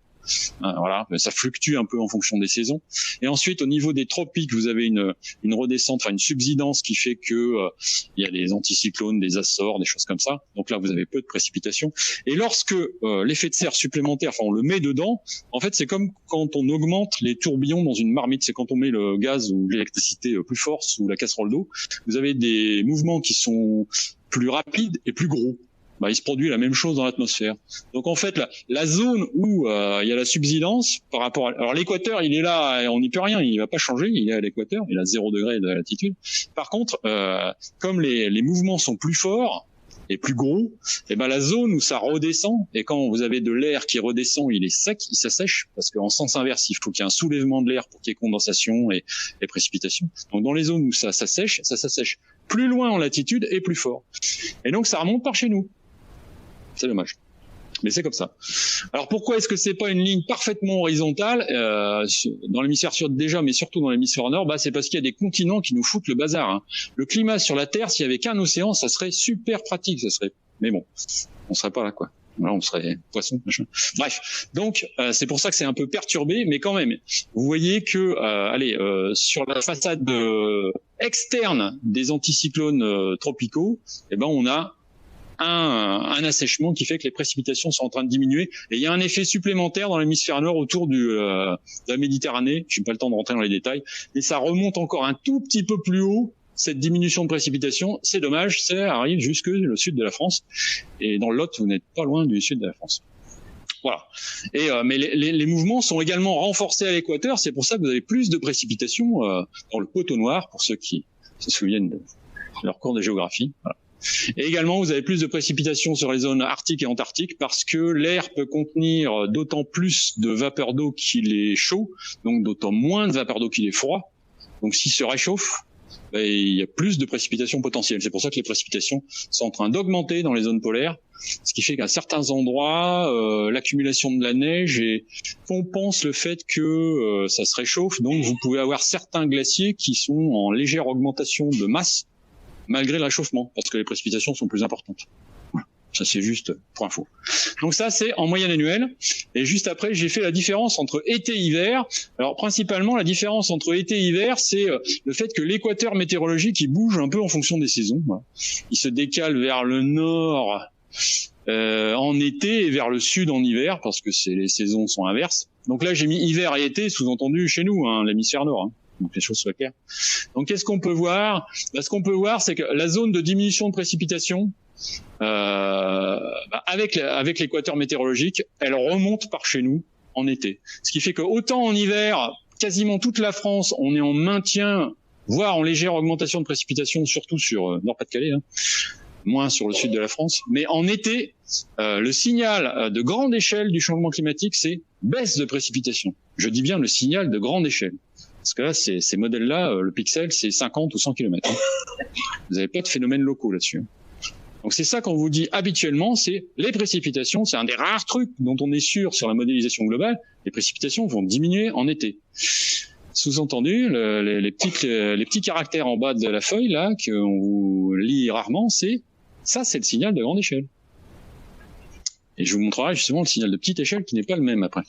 Voilà, ça fluctue un peu en fonction des saisons. Et ensuite, au niveau des tropiques, vous avez une redescente, une subsidence qui fait que il y a des anticyclones, des Açores, des choses comme ça. Donc là, vous avez peu de précipitations. Et lorsque l'effet de serre supplémentaire, on le met dedans, en fait, c'est comme quand on augmente les tourbillons dans une marmite. C'est quand on met le gaz ou l'électricité plus fort sous la casserole d'eau. Vous avez des mouvements qui sont plus rapides et plus gros. Il se produit la même chose dans l'atmosphère. Donc en fait, la zone où il y a la subsidence par rapport alors l'équateur, il est là, on n'y peut rien, il va pas changer, il est à l'équateur, il a 0 degré de latitude. Par contre, comme les mouvements sont plus forts et plus gros, la zone où ça redescend, et quand vous avez de l'air qui redescend, il est sec, il s'assèche, parce qu'en sens inverse, il faut qu'il y ait un soulèvement de l'air pour qu'il y ait condensation et précipitation. Donc dans les zones où ça s'assèche plus loin en latitude et plus fort. Et donc ça remonte par chez nous. C'est dommage. Mais c'est comme ça. Alors pourquoi est-ce que c'est pas une ligne parfaitement horizontale dans l'hémisphère sud déjà, mais surtout dans l'hémisphère nord? C'est parce qu'il y a des continents qui nous foutent le bazar. Hein. Le climat sur la Terre, s'il y avait qu'un océan, ça serait super pratique. Mais bon, on serait pas là, quoi. Là, on serait poisson, machin. Bref, donc c'est pour ça que c'est un peu perturbé, mais quand même, vous voyez que sur la façade externe des anticyclones tropicaux, on a un assèchement qui fait que les précipitations sont en train de diminuer, et il y a un effet supplémentaire dans l'hémisphère nord autour de la Méditerranée. Je n'ai pas le temps de rentrer dans les détails, mais ça remonte encore un tout petit peu plus haut, cette diminution de précipitation. C'est dommage, ça arrive jusque le sud de la France, et dans le Lot, vous n'êtes pas loin du sud de la France. Voilà. Et mais les mouvements sont également renforcés à l'équateur, c'est pour ça que vous avez plus de précipitations dans le poteau noir, pour ceux qui se souviennent de leur cours de géographie. Voilà. Et également, vous avez plus de précipitations sur les zones arctiques et antarctiques parce que l'air peut contenir d'autant plus de vapeur d'eau qu'il est chaud, donc d'autant moins de vapeur d'eau qu'il est froid. Donc s'il se réchauffe, il y a plus de précipitations potentielles. C'est pour ça que les précipitations sont en train d'augmenter dans les zones polaires, ce qui fait qu'à certains endroits, l'accumulation de la neige compense le fait que ça se réchauffe. Donc vous pouvez avoir certains glaciers qui sont en légère augmentation de masse, malgré le réchauffement, parce que les précipitations sont plus importantes. Voilà. Ça, c'est juste pour info. Donc ça, c'est en moyenne annuelle. Et juste après, j'ai fait la différence entre été et hiver. Alors, principalement, la différence entre été et hiver, c'est le fait que l'équateur météorologique, il bouge un peu en fonction des saisons. Voilà. Il se décale vers le nord en été et vers le sud en hiver, parce que les saisons sont inverses. Donc là, j'ai mis hiver et été, sous-entendu chez nous, hein, l'hémisphère nord. Hein. Donc les choses soient claires. Donc qu'est-ce qu'on peut voir? Ce qu'on peut voir, c'est que la zone de diminution de précipitation, avec l'équateur météorologique, elle remonte par chez nous en été. Ce qui fait que autant en hiver, quasiment toute la France, on est en maintien, voire en légère augmentation de précipitation, surtout sur Nord-Pas-de-Calais, hein, moins sur le sud de la France. Mais en été, le signal de grande échelle du changement climatique, c'est baisse de précipitation. Je dis bien le signal de grande échelle. Parce que là, ces modèles-là, le pixel, c'est 50 ou 100 km. Hein. Vous n'avez pas de phénomènes locaux là-dessus. Donc c'est ça qu'on vous dit habituellement, c'est les précipitations, c'est un des rares trucs dont on est sûr sur la modélisation globale, les précipitations vont diminuer en été. Sous-entendu, les petits caractères en bas de la feuille, là, qu'on vous lit rarement, c'est le signal de grande échelle. Et je vous montrerai justement le signal de petite échelle qui n'est pas le même après.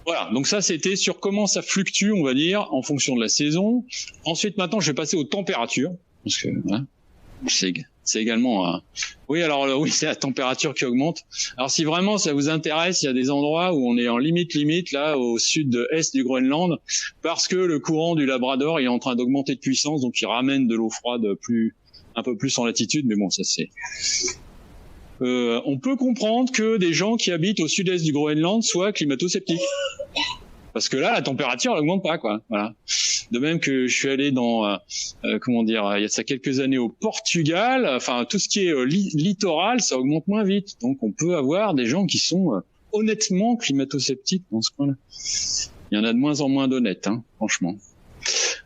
Voilà, donc ça c'était sur comment ça fluctue, on va dire, en fonction de la saison. Ensuite, maintenant, je vais passer aux températures, parce que hein, c'est également... Oui, alors oui, c'est la température qui augmente. Alors si vraiment ça vous intéresse, il y a des endroits où on est en limite, là, au sud-est du Groenland, parce que le courant du Labrador est en train d'augmenter de puissance, donc il ramène de l'eau froide un peu plus en latitude, mais bon, ça c'est... on peut comprendre que des gens qui habitent au sud-est du Groenland soient climato-sceptiques. Parce que là, la température, elle augmente pas, quoi. Voilà. De même que je suis allé dans, comment dire, il y a ça quelques années au Portugal. Enfin, tout ce qui est littoral, ça augmente moins vite. Donc, on peut avoir des gens qui sont honnêtement climato-sceptiques dans ce coin-là. Il y en a de moins en moins d'honnêtes, hein, franchement.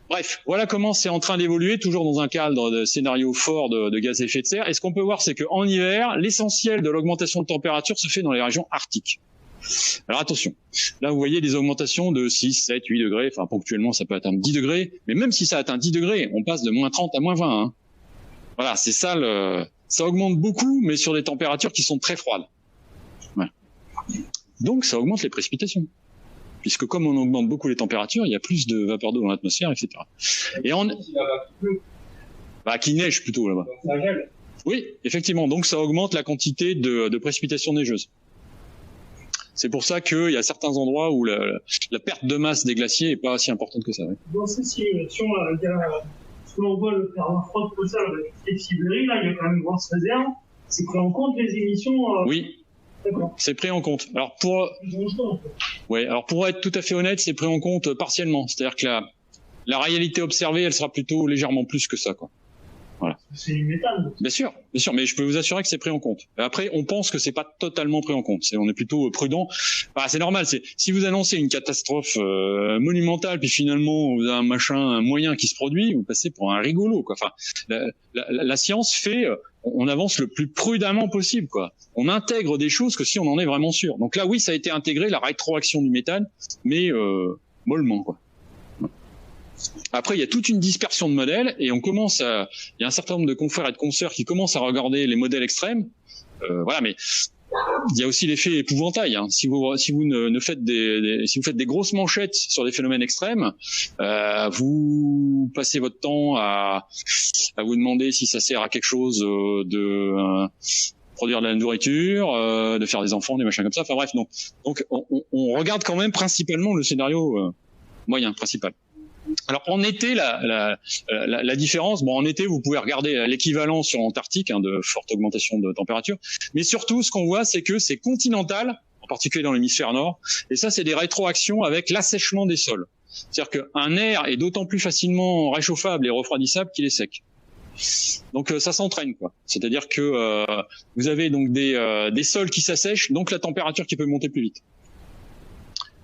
Bref, voilà comment c'est en train d'évoluer, toujours dans un cadre de scénario fort de gaz à effet de serre. Et ce qu'on peut voir, c'est qu'en hiver, l'essentiel de l'augmentation de température se fait dans les régions arctiques. Alors attention, là vous voyez des augmentations de 6, 7, 8 degrés, enfin ponctuellement ça peut atteindre 10 degrés, mais même si ça atteint 10 degrés, on passe de moins 30 à moins 20. Hein. Voilà, c'est ça, ça augmente beaucoup, mais sur des températures qui sont très froides. Voilà. Donc ça augmente les précipitations. Puisque comme on augmente beaucoup les températures, il y a plus de vapeur d'eau dans l'atmosphère, etc. Et qui neige plutôt là-bas. Oui, effectivement. Donc ça augmente la quantité de précipitations neigeuses. C'est pour ça qu'il y a certains endroits où la perte de masse des glaciers est pas si importante que ça. Oui. Dans ces simulations, ce que l'on voit le permafrost comme ça, avec Sibérie, là, il y a quand même une grosse réserve. C'est pris en compte les émissions. Oui. C'est pris en compte. Alors pour être tout à fait honnête, c'est pris en compte partiellement. C'est-à-dire que la réalité observée, elle sera plutôt légèrement plus que ça, quoi. Voilà. C'est du méthane. Bien sûr, mais je peux vous assurer que c'est pris en compte. Après, on pense que c'est pas totalement pris en compte. On est plutôt prudent. Enfin, c'est normal. Si vous annoncez une catastrophe monumentale, puis finalement vous avez un moyen qui se produit, vous passez pour un rigolo, quoi. Enfin, la science fait. On avance le plus prudemment possible, quoi. On intègre des choses que si on en est vraiment sûr. Donc là, oui, ça a été intégré, la rétroaction du méthane, mais mollement, quoi. Après, il y a toute une dispersion de modèles et il y a un certain nombre de confrères et de consoeurs qui commencent à regarder les modèles extrêmes. Voilà, mais il y a aussi l'effet épouvantail. Hein. Si vous faites des grosses manchettes sur des phénomènes extrêmes, vous passez votre temps à vous demander si ça sert à quelque chose de produire de la nourriture, de faire des enfants, des machins comme ça. Enfin bref, non. Donc on regarde quand même principalement le scénario moyen principal. Alors en été, la différence, en été vous pouvez regarder l'équivalent sur l'Antarctique, hein, de forte augmentation de température, mais surtout ce qu'on voit c'est que c'est continental, en particulier dans l'hémisphère nord, et ça c'est des rétroactions avec l'assèchement des sols. C'est-à-dire qu'un air est d'autant plus facilement réchauffable et refroidissable qu'il est sec. Donc ça s'entraîne, quoi. C'est-à-dire que vous avez donc des sols qui s'assèchent, donc la température qui peut monter plus vite.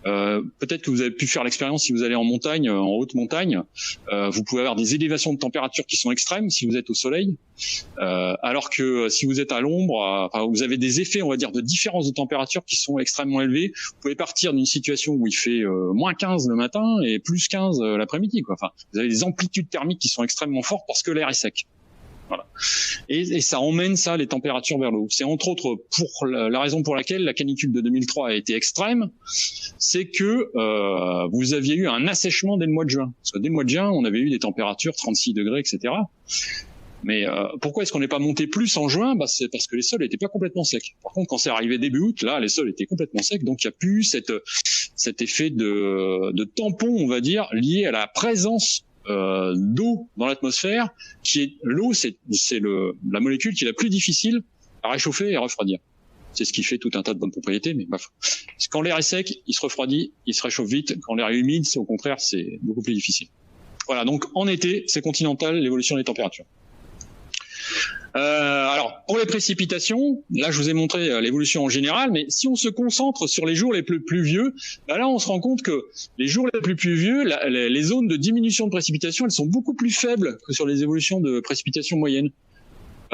Peut-être que vous avez pu faire l'expérience si vous allez en montagne, en haute montagne, vous pouvez avoir des élévations de température qui sont extrêmes si vous êtes au soleil, alors que si vous êtes à l'ombre, vous avez des effets, on va dire, de différence de température qui sont extrêmement élevés. Vous pouvez partir d'une situation où il fait moins 15 le matin et plus 15 l'après-midi, quoi. Enfin, vous avez des amplitudes thermiques qui sont extrêmement fortes parce que l'air est sec. Voilà. Et ça emmène les températures vers le haut. C'est entre autres pour la raison pour laquelle la canicule de 2003 a été extrême, c'est que vous aviez eu un assèchement dès le mois de juin. Parce que dès le mois de juin, on avait eu des températures 36 degrés, etc. Mais pourquoi est-ce qu'on n'est pas monté plus en juin? C'est parce que les sols n'étaient pas complètement secs. Par contre, quand c'est arrivé début août, là, les sols étaient complètement secs, donc il n'y a plus cet effet de tampon, on va dire, lié à la présence d'eau dans l'atmosphère, qui est l'eau, c'est la molécule qui est la plus difficile à réchauffer et à refroidir. C'est ce qui fait tout un tas de bonnes propriétés, mais bref. Quand l'air est sec, il se refroidit, il se réchauffe vite. Quand l'air est humide, au contraire, c'est beaucoup plus difficile. Voilà, donc en été, c'est continental, l'évolution des températures. Alors, pour les précipitations, là je vous ai montré l'évolution en général, mais si on se concentre sur les jours les plus pluvieux, là on se rend compte que les jours les plus pluvieux, les zones de diminution de précipitation, elles sont beaucoup plus faibles que sur les évolutions de précipitations moyennes.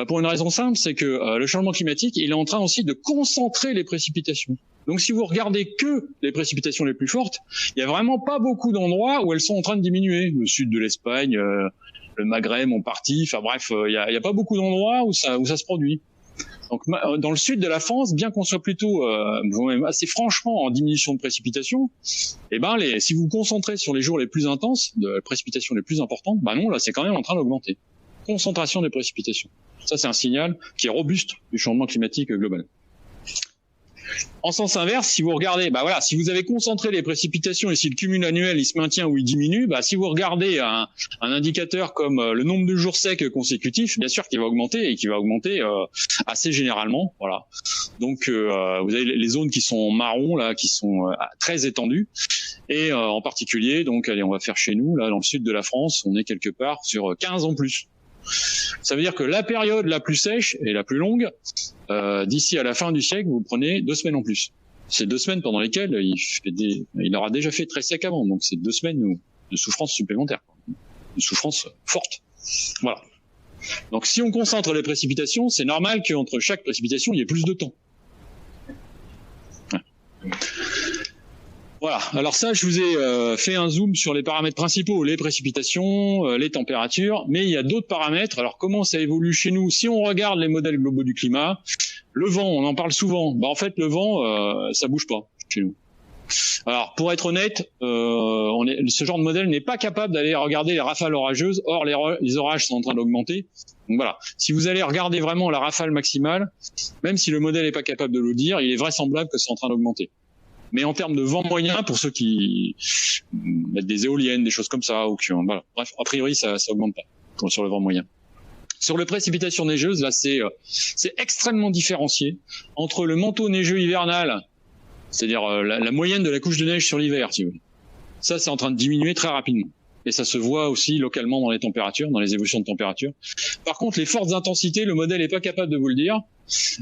Pour une raison simple, c'est que le changement climatique, il est en train aussi de concentrer les précipitations. Donc si vous regardez que les précipitations les plus fortes, il y a vraiment pas beaucoup d'endroits où elles sont en train de diminuer. Le sud de l'Espagne, le Maghreb en partie, enfin bref, il y a pas beaucoup d'endroits où ça se produit. Donc dans le sud de la France, bien qu'on soit plutôt assez franchement en diminution de précipitations, si vous vous concentrez sur les jours les plus intenses, de précipitations les plus importantes, non, là c'est quand même en train d'augmenter. Concentration des précipitations. Ça c'est un signal qui est robuste du changement climatique global. En sens inverse, si vous regardez, si vous avez concentré les précipitations et si le cumul annuel il se maintient ou il diminue, si vous regardez un indicateur comme le nombre de jours secs consécutifs, bien sûr qu'il va augmenter et qu'il va augmenter assez généralement, voilà. Donc vous avez les zones qui sont marron là, qui sont très étendues et en particulier, donc allez, on va faire chez nous là dans le sud de la France, on est quelque part sur 15 en plus. Ça veut dire que la période la plus sèche et la plus longue, d'ici à la fin du siècle, vous prenez 2 semaines en plus. C'est 2 semaines pendant lesquelles il aura déjà fait très sec avant, donc c'est 2 semaines de souffrance supplémentaire, de souffrance forte. Voilà. Donc si on concentre les précipitations, c'est normal qu'entre chaque précipitation, il y ait plus de temps. Ouais. Voilà, alors ça, je vous ai fait un zoom sur les paramètres principaux, les précipitations, les températures, mais il y a d'autres paramètres. Alors comment ça évolue chez nous? Si on regarde les modèles globaux du climat, le vent, on en parle souvent. En fait, le vent, ça bouge pas chez nous. Alors, pour être honnête, ce genre de modèle n'est pas capable d'aller regarder les rafales orageuses. Or, les orages sont en train d'augmenter. Donc voilà, si vous allez regarder vraiment la rafale maximale, même si le modèle n'est pas capable de le dire, il est vraisemblable que c'est en train d'augmenter. Mais en termes de vent moyen, pour ceux qui mettent des éoliennes, des choses comme ça, ou voilà. Bref, a priori, ça augmente pas sur le vent moyen. Sur les précipitations neigeuses, là, c'est extrêmement différencié entre le manteau neigeux hivernal, c'est-à-dire la moyenne de la couche de neige sur l'hiver, si vous voulez. Ça, c'est en train de diminuer très rapidement. Et ça se voit aussi localement dans les températures, dans les évolutions de température. Par contre, les fortes intensités, le modèle n'est pas capable de vous le dire.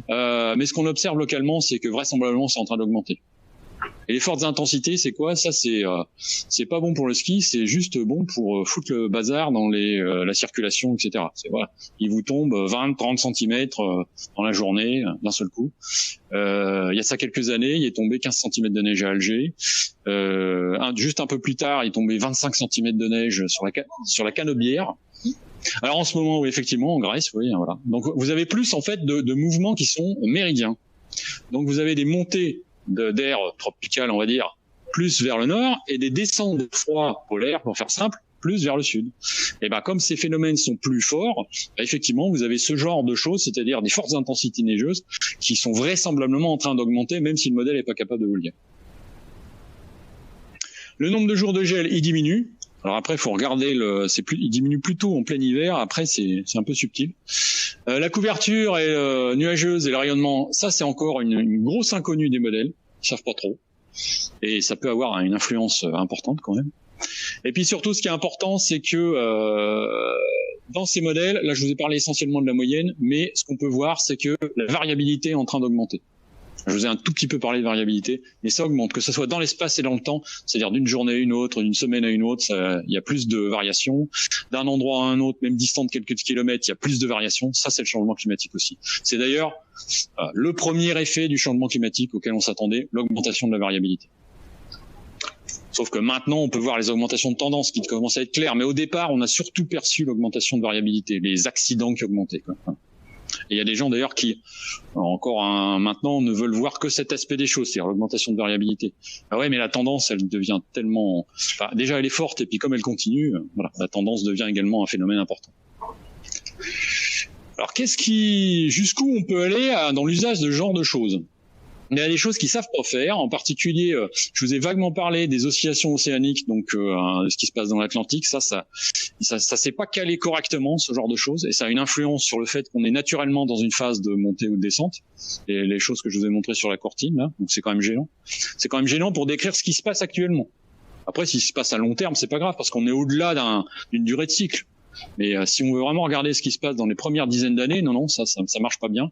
Mais ce qu'on observe localement, c'est que vraisemblablement, c'est en train d'augmenter. Et les fortes intensités, c'est quoi? Ça, c'est pas bon pour le ski, c'est juste bon pour foutre le bazar dans la circulation, etc. Voilà, il vous tombe 20-30 cm dans la journée d'un seul coup. Il y a ça quelques années, il est tombé 15 cm de neige à Alger. Juste un peu plus tard, il est tombé 25 cm de neige sur la Canebière. Alors en ce moment, oui, effectivement, en Grèce, oui, voilà. Donc vous avez plus en fait de mouvements qui sont méridiens. Donc vous avez des montées d'air tropical, on va dire, plus vers le nord, et des descentes de froid polaire, pour faire simple, plus vers le sud. Et comme ces phénomènes sont plus forts, effectivement, vous avez ce genre de choses, c'est-à-dire des fortes intensités neigeuses, qui sont vraisemblablement en train d'augmenter, même si le modèle n'est pas capable de vous le dire. Le nombre de jours de gel, il diminue. Alors après, il faut regarder, il diminue plutôt en plein hiver, après c'est un peu subtil. La couverture est nuageuse et le rayonnement, ça c'est encore une grosse inconnue des modèles, ils savent pas trop. Et ça peut avoir une influence importante quand même. Et puis surtout, ce qui est important, c'est que dans ces modèles, là je vous ai parlé essentiellement de la moyenne, mais ce qu'on peut voir, c'est que la variabilité est en train d'augmenter. Je vous ai un tout petit peu parlé de variabilité, mais ça augmente, que ce soit dans l'espace et dans le temps, c'est-à-dire d'une journée à une autre, d'une semaine à une autre, il y a plus de variations. D'un endroit à un autre, même distant de quelques kilomètres, il y a plus de variations. Ça, c'est le changement climatique aussi. C'est d'ailleurs le premier effet du changement climatique auquel on s'attendait, l'augmentation de la variabilité. Sauf que maintenant, on peut voir les augmentations de tendance qui commencent à être claires, mais au départ, on a surtout perçu l'augmentation de variabilité, les accidents qui augmentaient, quoi. Et il y a des gens d'ailleurs qui, maintenant, ne veulent voir que cet aspect des choses, c'est-à-dire l'augmentation de variabilité. Ah ouais, mais la tendance, elle devient tellement... déjà, elle est forte, et puis comme elle continue, voilà, la tendance devient également un phénomène important. Alors jusqu'où on peut aller dans l'usage de ce genre de choses? Il y a des choses qu'ils savent pas faire, en particulier, je vous ai vaguement parlé des oscillations océaniques, donc ce qui se passe dans l'Atlantique, ça s'est pas calé correctement, ce genre de choses, et ça a une influence sur le fait qu'on est naturellement dans une phase de montée ou de descente, et les choses que je vous ai montrées sur la courtine, là, donc c'est quand même gênant. C'est quand même gênant pour décrire ce qui se passe actuellement. Après, s'il se passe à long terme, c'est pas grave, parce qu'on est au-delà d'une durée de cycle. Mais si on veut vraiment regarder ce qui se passe dans les premières dizaines d'années, non, ça marche pas bien.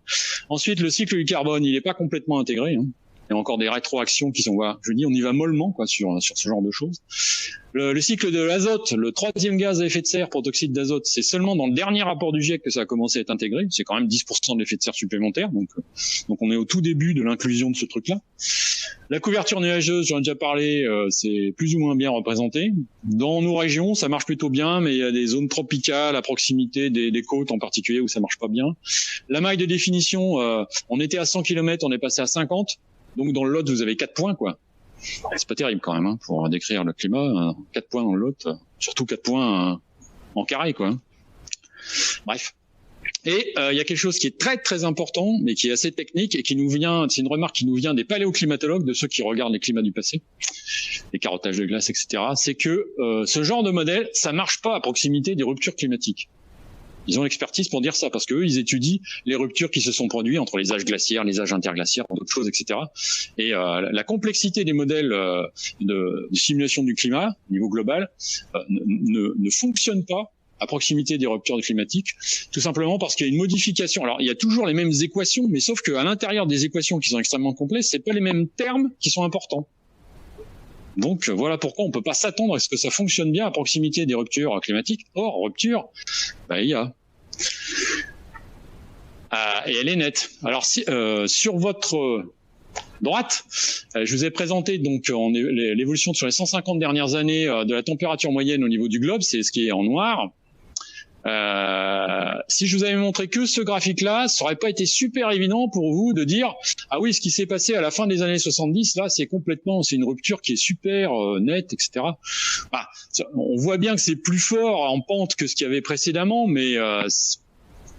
Ensuite, le cycle du carbone, il est pas complètement intégré. Hein. Il y a encore des rétroactions qui sont, voilà, je dis, on y va mollement quoi sur ce genre de choses. Le cycle de l'azote, le 3e gaz à effet de serre pour oxyde d'azote, c'est seulement dans le dernier rapport du GIEC que ça a commencé à être intégré. C'est quand même 10% de l'effet de serre supplémentaire, donc on est au tout début de l'inclusion de ce truc-là. La couverture nuageuse, j'en ai déjà parlé, c'est plus ou moins bien représenté. Dans nos régions, ça marche plutôt bien, mais il y a des zones tropicales à proximité des côtes en particulier où ça marche pas bien. La maille de définition, on était à 100 km, on est passé à 50. Donc dans le Lot, vous avez 4 points, quoi. C'est pas terrible quand même, hein, pour décrire le climat. 4 points dans le Lot, surtout 4 points en carré, quoi. Bref. Et il y a quelque chose qui est très très important, mais qui est assez technique et qui nous vient, c'est une remarque qui nous vient des paléoclimatologues, de ceux qui regardent les climats du passé, les carottages de glace, etc. C'est que ce genre de modèle, ça marche pas à proximité des ruptures climatiques. Ils ont l'expertise pour dire ça, parce qu'eux, ils étudient les ruptures qui se sont produites entre les âges glaciaires, les âges interglaciaires, d'autres choses, etc. Et la complexité des modèles de simulation du climat, au niveau global, ne fonctionne pas à proximité des ruptures climatiques, tout simplement parce qu'il y a une modification. Alors, il y a toujours les mêmes équations, mais sauf qu'à l'intérieur des équations qui sont extrêmement complexes, c'est pas les mêmes termes qui sont importants. Donc voilà pourquoi on peut pas s'attendre à ce que ça fonctionne bien à proximité des ruptures climatiques. Or, rupture, il y a. Et elle est nette. Alors sur votre droite, je vous ai présenté donc l'évolution sur les 150 dernières années de la température moyenne au niveau du globe, c'est ce qui est en noir. Si je vous avais montré que ce graphique-là, ça aurait pas été super évident pour vous de dire ah oui, ce qui s'est passé à la fin des années 70, là, c'est une rupture qui est super nette, etc. On voit bien que c'est plus fort en pente que ce qu'il y avait précédemment, mais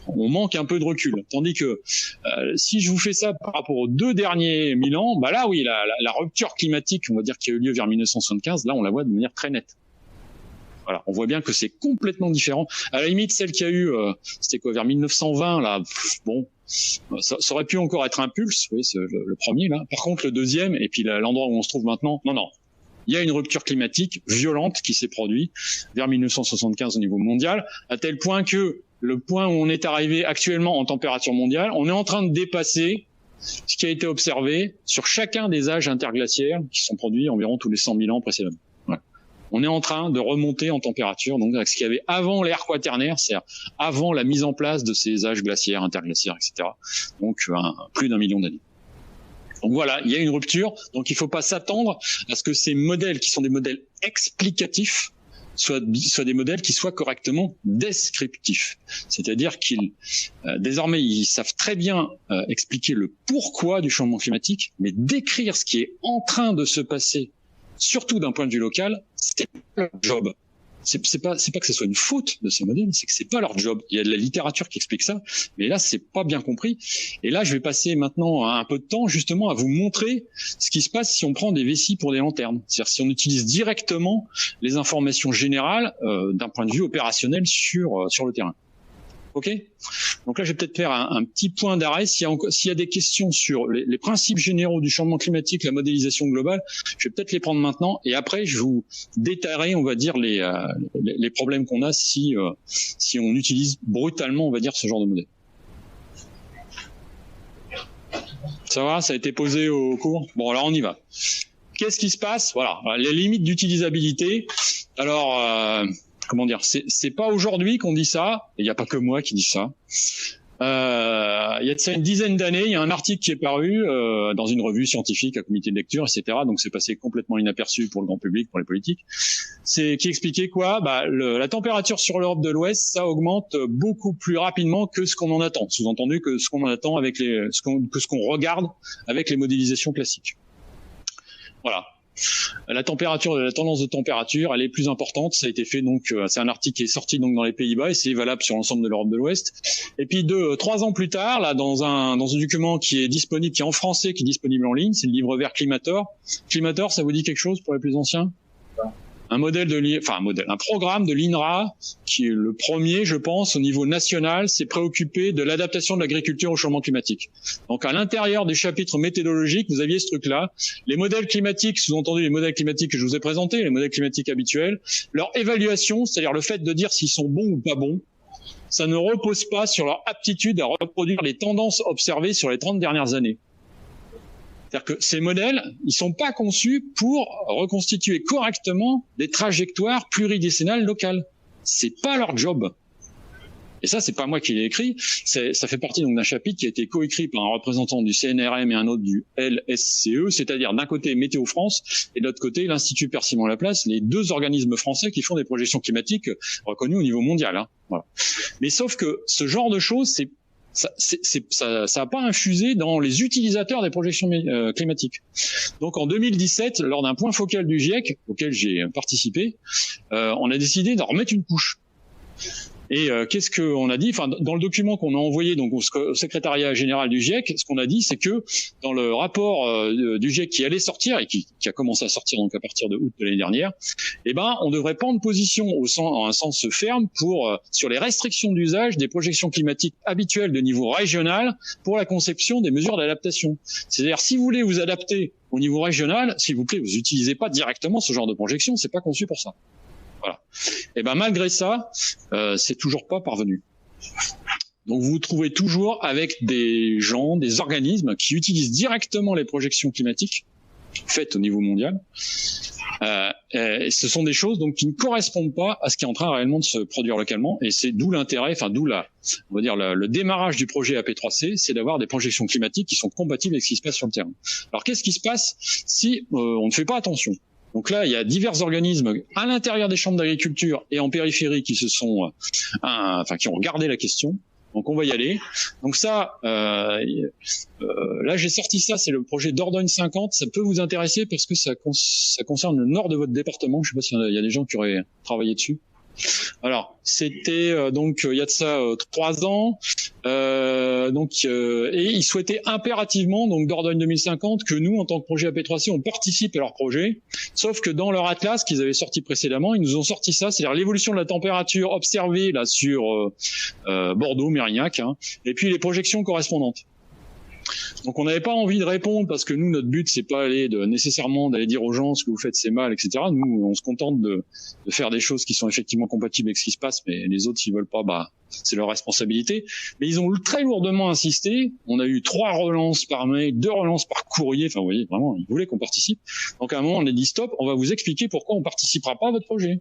on manque un peu de recul. Tandis que si je vous fais ça par rapport aux 2 derniers 1000 ans, là oui, la rupture climatique, on va dire, qui a eu lieu vers 1975, là on la voit de manière très nette. Voilà, on voit bien que c'est complètement différent. À la limite, celle qu'il y a eu, c'était quoi, vers 1920, là, ça aurait pu encore être un pulse, oui, c'est le premier, là. Par contre, le deuxième, et puis l'endroit où on se trouve maintenant, non. Il y a une rupture climatique violente qui s'est produite vers 1975 au niveau mondial, à tel point que le point où on est arrivé actuellement en température mondiale, on est en train de dépasser ce qui a été observé sur chacun des âges interglaciaires qui sont produits environ tous les 100 000 ans précédemment. On est en train de remonter en température, donc avec ce qu'il y avait avant l'ère quaternaire, c'est-à-dire avant la mise en place de ces âges glaciaires, interglaciaires, etc. Donc plus d'1 million d'années. Donc voilà, il y a une rupture, donc il ne faut pas s'attendre à ce que ces modèles, qui sont des modèles explicatifs, soient des modèles qui soient correctement descriptifs. C'est-à-dire qu'ils, désormais, ils savent très bien expliquer le pourquoi du changement climatique, mais décrire ce qui est en train de se passer, surtout d'un point de vue local, c'est pas leur job. C'est pas que ce soit une faute de ces modèles, c'est que c'est pas leur job. Il y a de la littérature qui explique ça, mais là c'est pas bien compris. Et là je vais passer maintenant un peu de temps justement à vous montrer ce qui se passe si on prend des vessies pour des lanternes. C'est-à-dire si on utilise directement les informations générales d'un point de vue opérationnel sur le terrain. Ok. Donc là, je vais peut-être faire un petit point d'arrêt. S'il y a des questions sur les principes généraux du changement climatique, la modélisation globale, je vais peut-être les prendre maintenant. Et après, je vous détaillerai, on va dire, les problèmes qu'on a si on utilise brutalement, on va dire, ce genre de modèle. Ça va, ça a été posé au cours. Bon, alors on y va. Qu'est-ce qui se passe? Voilà, les limites d'utilisabilité. Alors, comment dire, c'est pas aujourd'hui qu'on dit ça, et il n'y a pas que moi qui dis ça. Il y a de ça une dizaine d'années, il y a un article qui est paru dans une revue scientifique à comité de lecture, etc. Donc c'est passé complètement inaperçu pour le grand public, pour les politiques. Qui expliquait quoi? La température sur l'Europe de l'Ouest, ça augmente beaucoup plus rapidement que ce qu'on en attend. Sous-entendu que ce qu'on en attend avec ce qu'on regarde avec les modélisations classiques. Voilà. la température, la tendance de température, elle est plus importante. Ça a été fait donc, c'est un article qui est sorti donc dans les Pays-Bas et c'est valable sur l'ensemble de l'Europe de l'Ouest. Et puis 3 ans plus tard, là dans un document qui est disponible, qui est en français, qui est disponible en ligne, c'est le livre vert Climator. Climator, ça vous dit quelque chose pour les plus anciens? Un programme de l'INRA qui est le premier, je pense, au niveau national, s'est préoccupé de l'adaptation de l'agriculture au changement climatique. Donc, à l'intérieur des chapitres méthodologiques, vous aviez ce truc-là. Les modèles climatiques, sous-entendu les modèles climatiques que je vous ai présentés, les modèles climatiques habituels, leur évaluation, c'est-à-dire le fait de dire s'ils sont bons ou pas bons, ça ne repose pas sur leur aptitude à reproduire les tendances observées sur les 30 dernières années. C'est-à-dire que ces modèles, ils sont pas conçus pour reconstituer correctement des trajectoires pluridécennales locales. C'est pas leur job. Et ça, c'est pas moi qui l'ai écrit. Ça fait partie donc d'un chapitre qui a été coécrit par un représentant du CNRM et un autre du LSCE, c'est-à-dire d'un côté Météo France et de l'autre côté l'Institut Percival-Laplace, les 2 organismes français qui font des projections climatiques reconnues au niveau mondial. Hein. Voilà. Mais sauf que ce genre de choses, ça n'a pas infusé dans les utilisateurs des projections climatiques. Donc en 2017, lors d'un point focal du GIEC, auquel j'ai participé, on a décidé d'en remettre une couche. Et qu'est-ce qu'on a dit? Enfin, dans le document qu'on a envoyé donc au secrétariat général du GIEC, ce qu'on a dit, c'est que dans le rapport du GIEC qui allait sortir et qui a commencé à sortir donc à partir de août de l'année dernière, on devrait prendre position en un sens ferme sur les restrictions d'usage des projections climatiques habituelles de niveau régional pour la conception des mesures d'adaptation. C'est-à-dire, si vous voulez vous adapter au niveau régional, s'il vous plaît, vous n'utilisez pas directement ce genre de projection, c'est pas conçu pour ça. Voilà. Et malgré ça, c'est toujours pas parvenu. Donc vous vous trouvez toujours avec des gens, des organismes qui utilisent directement les projections climatiques faites au niveau mondial. Et ce sont des choses donc qui ne correspondent pas à ce qui est en train réellement de se produire localement. Et c'est d'où l'intérêt, on va dire le démarrage du projet AP3C, c'est d'avoir des projections climatiques qui sont compatibles avec ce qui se passe sur le terrain. Alors qu'est-ce qui se passe si on ne fait pas attention? Donc là, il y a divers organismes à l'intérieur des chambres d'agriculture et en périphérie qui qui ont regardé la question. Donc on va y aller. Donc ça, là j'ai sorti ça, c'est le projet Dordogne 50. Ça peut vous intéresser parce que ça concerne le nord de votre département. Je sais pas s'il y a des gens qui auraient travaillé dessus. Alors, c'était donc il y a de ça 3 ans, et ils souhaitaient impérativement donc Dordogne 2050 que nous, en tant que projet AP3C, on participe à leur projet. Sauf que dans leur atlas qu'ils avaient sorti précédemment, ils nous ont sorti ça, c'est-à-dire l'évolution de la température observée là sur Bordeaux, Mérignac, et puis les projections correspondantes. Donc on n'avait pas envie de répondre parce que nous, notre but, c'est pas nécessairement d'aller dire aux gens ce que vous faites c'est mal, etc. Nous, on se contente de faire des choses qui sont effectivement compatibles avec ce qui se passe, mais les autres, s'ils veulent pas, c'est leur responsabilité. Mais ils ont très lourdement insisté. On a eu 3 relances par mail, 2 relances par courrier. Enfin, vous voyez, vraiment, ils voulaient qu'on participe. Donc à un moment, on a dit stop, on va vous expliquer pourquoi on participera pas à votre projet.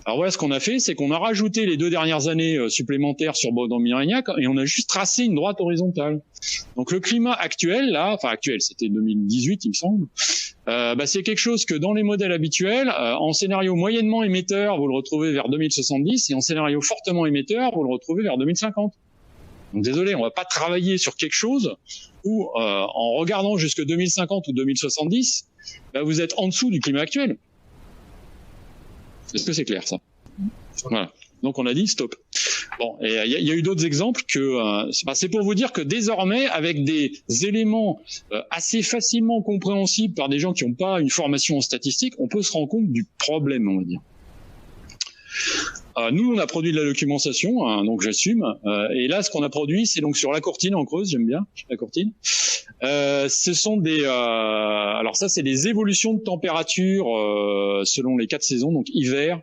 Alors voilà, ce qu'on a fait, c'est qu'on a rajouté les 2 dernières années supplémentaires sur Bordeaux-Mérignac et on a juste tracé une droite horizontale. Donc le climat actuel, c'était 2018 il me semble, c'est quelque chose que dans les modèles habituels, en scénario moyennement émetteur, vous le retrouvez vers 2070 et en scénario fortement émetteur, vous le retrouvez vers 2050. Donc désolé, on va pas travailler sur quelque chose où en regardant jusque 2050 ou 2070, vous êtes en dessous du climat actuel. Est-ce que c'est clair, ça? Voilà. Donc on a dit stop. Bon, et il y a eu d'autres exemples c'est pour vous dire que désormais, avec des éléments assez facilement compréhensibles par des gens qui n'ont pas une formation en statistique, on peut se rendre compte du problème, on va dire. Nous, on a produit de la documentation, donc j'assume. Et là, ce qu'on a produit, c'est donc sur la Courtine en Creuse, j'aime bien la Courtine. Ce sont alors ça, c'est des évolutions de température selon les 4 saisons, donc hiver,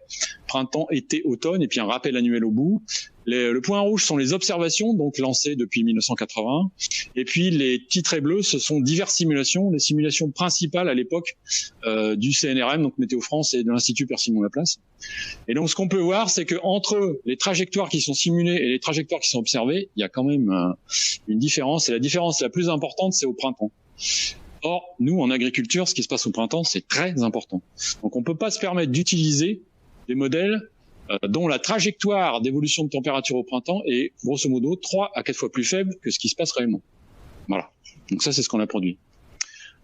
printemps, été, automne, et puis un rappel annuel au bout. Le point rouge sont les observations, donc lancées depuis 1980. Et puis les petits traits bleus, ce sont diverses simulations, les simulations principales à l'époque du CNRM, donc Météo France et de l'Institut Percival-Laplace. Et donc ce qu'on peut voir, c'est que entre les trajectoires qui sont simulées et les trajectoires qui sont observées, il y a quand même une différence. Et la différence la plus importante, c'est au printemps. Or, nous, en agriculture, ce qui se passe au printemps, c'est très important. Donc on peut pas se permettre d'utiliser des modèles dont la trajectoire d'évolution de température au printemps est grosso modo 3 à 4 fois plus faible que ce qui se passe réellement. Voilà. Donc ça, c'est ce qu'on a produit.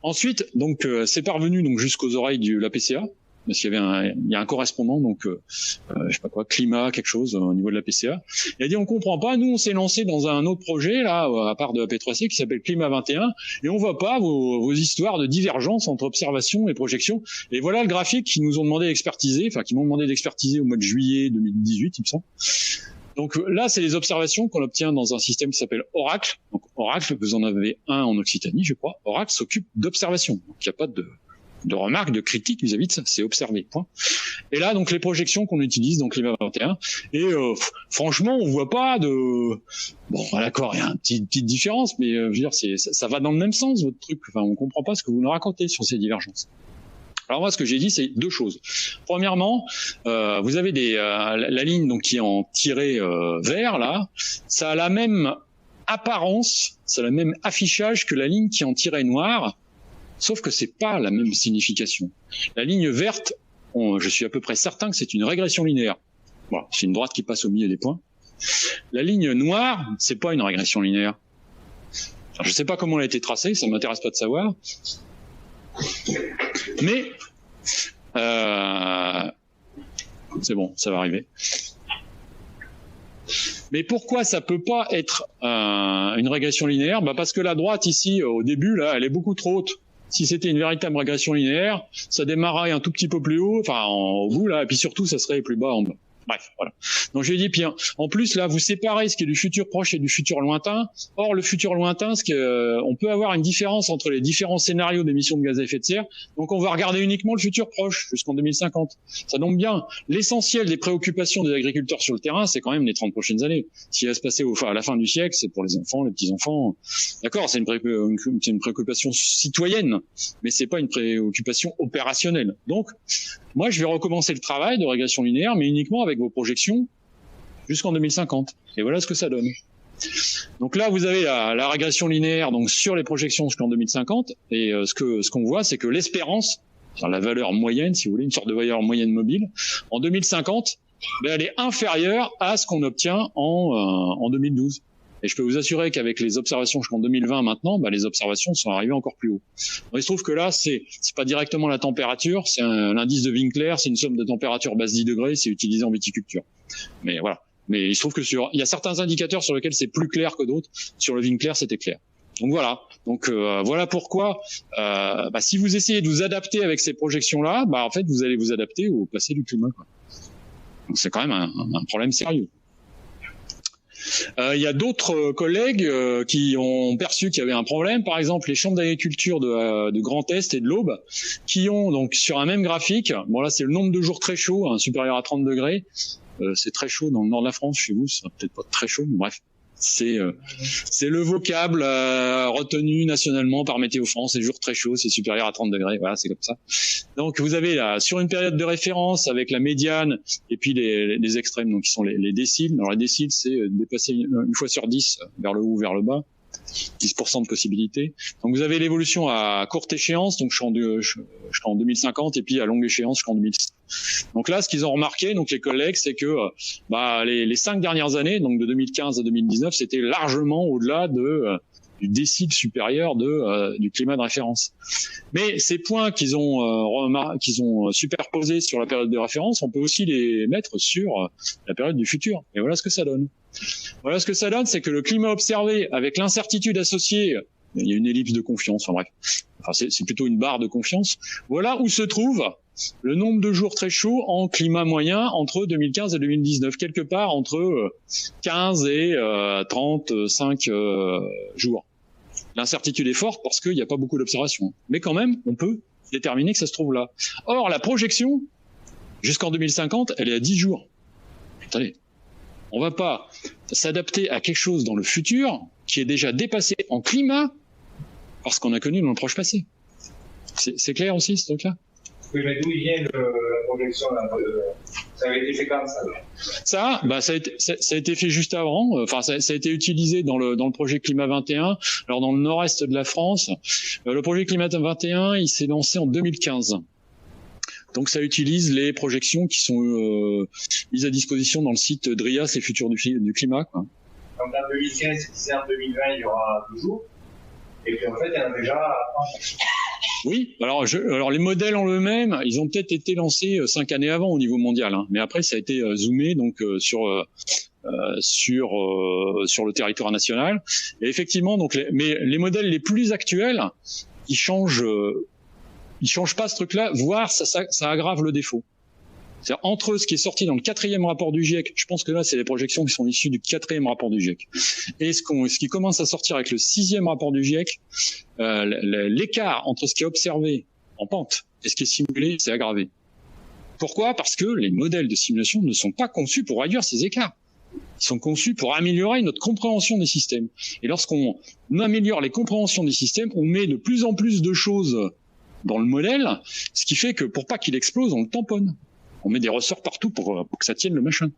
Ensuite, donc, c'est parvenu donc jusqu'aux oreilles de la PCA, parce qu'il y avait il y a un correspondant, donc je sais pas quoi, climat, quelque chose au niveau de la PCA. Il a dit on comprend pas, nous on s'est lancé dans un autre projet là, à part de la P3C qui s'appelle Climat 21, et on voit pas vos histoires de divergence entre observation et projection. Et voilà le graphique qu'ils nous ont demandé d'expertiser, enfin qu'ils m'ont demandé d'expertiser au mois de juillet 2018, il me semble. Donc là, c'est les observations qu'on obtient dans un système qui s'appelle Oracle. Donc Oracle, vous en avez un en Occitanie, je crois. Oracle s'occupe d'observation, donc il n'y a pas de remarques, de critiques vis-à-vis de ça, c'est observé, point. Et là, donc les projections qu'on utilise dans Climat 21, et franchement, on voit pas de... Bon, d'accord, il y a une petite différence, mais je veux dire, ça va dans le même sens, votre truc. Enfin, on comprend pas ce que vous nous racontez sur ces divergences. Alors moi, ce que j'ai dit, c'est deux choses. Premièrement, vous avez la ligne donc qui est en tiré vert, là, ça a la même apparence, ça a le même affichage que la ligne qui est en tiré noir, sauf que c'est pas la même signification. La ligne verte, je suis à peu près certain que c'est une régression linéaire. Voilà, c'est une droite qui passe au milieu des points. La ligne noire, c'est pas une régression linéaire. Alors, je sais pas comment elle a été tracée, ça m'intéresse pas de savoir. Mais c'est bon, ça va arriver. Mais pourquoi ça peut pas être une régression linéaire? Parce que la droite ici, au début, là, elle est beaucoup trop haute. Si c'était une véritable régression linéaire, ça démarrait un tout petit peu plus haut, enfin au bout là, et puis surtout ça serait plus bas en bas. Bref, voilà. Donc je lui ai dit, puis en plus là, vous séparez ce qui est du futur proche et du futur lointain. Or le futur lointain, on peut avoir une différence entre les différents scénarios d'émissions de gaz à effet de serre. Donc on va regarder uniquement le futur proche jusqu'en 2050. Ça tombe bien. L'essentiel des préoccupations des agriculteurs sur le terrain, c'est quand même les 30 prochaines années. Ce qui va se passer à la fin du siècle, c'est pour les enfants, les petits-enfants. D'accord, c'est une préoccupation citoyenne, mais c'est pas une préoccupation opérationnelle. Donc moi, je vais recommencer le travail de régression linéaire, mais uniquement avec vos projections jusqu'en 2050. Et voilà ce que ça donne. Donc là, vous avez la régression linéaire donc sur les projections jusqu'en 2050. Et ce qu'on voit, c'est que l'espérance, la valeur moyenne, si vous voulez, une sorte de valeur moyenne mobile, en 2050, elle est inférieure à ce qu'on obtient en 2012. Et je peux vous assurer qu'avec les observations jusqu'en 2020 maintenant, les observations sont arrivées encore plus haut. Donc, il se trouve que là, c'est pas directement la température, c'est l'indice de Winkler, c'est une somme de température basse 10 degrés, c'est utilisé en viticulture. Mais voilà. Mais il se trouve que il y a certains indicateurs sur lesquels c'est plus clair que d'autres. Sur le Winkler, c'était clair. Donc voilà. Donc voilà pourquoi, si vous essayez de vous adapter avec ces projections-là, en fait, vous allez vous adapter au passé du climat, quoi. Donc c'est quand même un problème sérieux. Il y a d'autres collègues qui ont perçu qu'il y avait un problème, par exemple les chambres d'agriculture de Grand Est et de l'Aube, qui ont donc sur un même graphique, bon là c'est le nombre de jours très chauds, supérieur à 30 degrés, c'est très chaud dans le nord de la France, chez vous ça va peut-être pas très chaud, mais bref. C'est le vocable retenu nationalement par Météo France, c'est jours très chauds, c'est supérieur à 30 degrés, voilà, c'est comme ça. Donc vous avez là, sur une période de référence avec la médiane et puis les extrêmes, donc qui sont les déciles. Alors les déciles, c'est dépasser une fois sur 10 vers le haut ou vers le bas, 10% de possibilité. Donc vous avez l'évolution à courte échéance, donc jusqu'en 2050, et puis à longue échéance jusqu'en 2050. Donc là, ce qu'ils ont remarqué, donc les collègues, c'est que les 5 dernières années, donc de 2015 à 2019, c'était largement au-delà du décile supérieur du climat de référence. Mais ces points qu'ils ont superposés sur la période de référence, on peut aussi les mettre sur la période du futur. Et voilà ce que ça donne. Voilà ce que ça donne, c'est que le climat observé avec l'incertitude associée, il y a une ellipse de confiance, c'est plutôt une barre de confiance. Voilà où se trouve le nombre de jours très chauds en climat moyen entre 2015 et 2019, quelque part entre 15 et 35 jours. L'incertitude est forte parce qu'il n'y a pas beaucoup d'observations. Mais quand même, on peut déterminer que ça se trouve là. Or, la projection, jusqu'en 2050, elle est à 10 jours. Attendez, on ne va pas s'adapter à quelque chose dans le futur qui est déjà dépassé en climat parce qu'on a connu dans le proche passé. C'est clair aussi, ce truc-là? Oui, mais d'où il vient la projection là, ça avait été fait quand ça? Ça a été fait juste avant. Enfin, ça a été utilisé dans le projet Climat 21. Alors dans le nord-est de la France, le projet Climat 21, il s'est lancé en 2015. Donc ça utilise les projections qui sont mises à disposition dans le site DRIAS, les futurs du climat, quoi. Donc en 2015, c'est en 2020, il y aura 2 jours. Et puis en fait, il y en a déjà Oui, alors les modèles en eux-mêmes, ils ont peut-être été lancés 5 années avant au niveau mondial, hein, mais après ça a été zoomé donc sur le territoire national. Et effectivement, donc les modèles les plus actuels, ils changent pas ce truc-là, voire ça aggrave le défaut. C'est entre ce qui est sorti dans le 4e rapport du GIEC, je pense que là c'est les projections qui sont issues du 4e rapport du GIEC, et ce qui commence à sortir avec le 6e rapport du GIEC, l'écart entre ce qui est observé en pente et ce qui est simulé, c'est aggravé. Pourquoi ? Parce que les modèles de simulation ne sont pas conçus pour réduire ces écarts. Ils sont conçus pour améliorer notre compréhension des systèmes. Et lorsqu'on améliore les compréhensions des systèmes, on met de plus en plus de choses dans le modèle, ce qui fait que pour pas qu'il explose, on le tamponne. On met des ressorts partout pour que ça tienne le machin.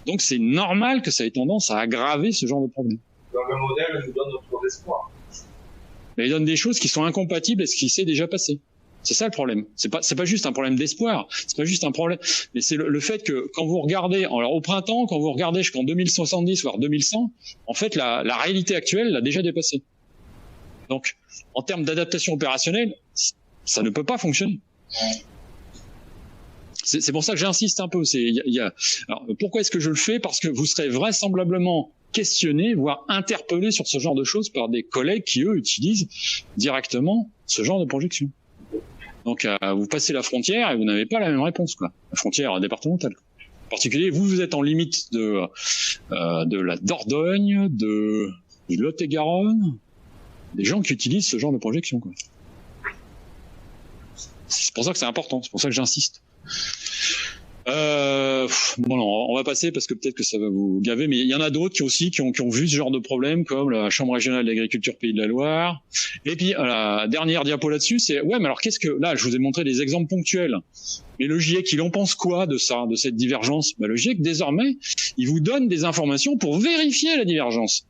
Donc c'est normal que ça ait tendance à aggraver ce genre de problème. Donc le modèle nous donne notre espoir. Mais il donne des choses qui sont incompatibles avec ce qui s'est déjà passé. C'est ça le problème. C'est pas juste un problème d'espoir. C'est pas juste un problème. Mais c'est le fait que quand vous regardez, alors au printemps, quand vous regardez jusqu'en 2070 voire 2100, en fait la réalité actuelle l'a déjà dépassé. Donc en termes d'adaptation opérationnelle, ça ne peut pas fonctionner. C'est pour ça que j'insiste un peu. Alors, pourquoi est-ce que je le fais ? Parce que vous serez vraisemblablement questionné, voire interpellé sur ce genre de choses par des collègues qui, eux, utilisent directement ce genre de projection. Donc, vous passez la frontière et vous n'avez pas la même réponse, quoi. La frontière départementale. En particulier, vous êtes en limite de la Dordogne, du Lot-et-Garonne, des gens qui utilisent ce genre de projection, quoi. C'est pour ça que c'est important. C'est pour ça que j'insiste. Bon, non, on va passer parce que peut-être que ça va vous gaver, mais il y en a d'autres qui ont vu ce genre de problème, comme la Chambre régionale d'agriculture Pays de la Loire. Et puis la dernière diapo là-dessus, c'est ouais, mais alors qu'est-ce que là, je vous ai montré des exemples ponctuels. Mais le GIEC, il en pense quoi de ça, de cette divergence ? Le GIEC désormais, il vous donne des informations pour vérifier la divergence.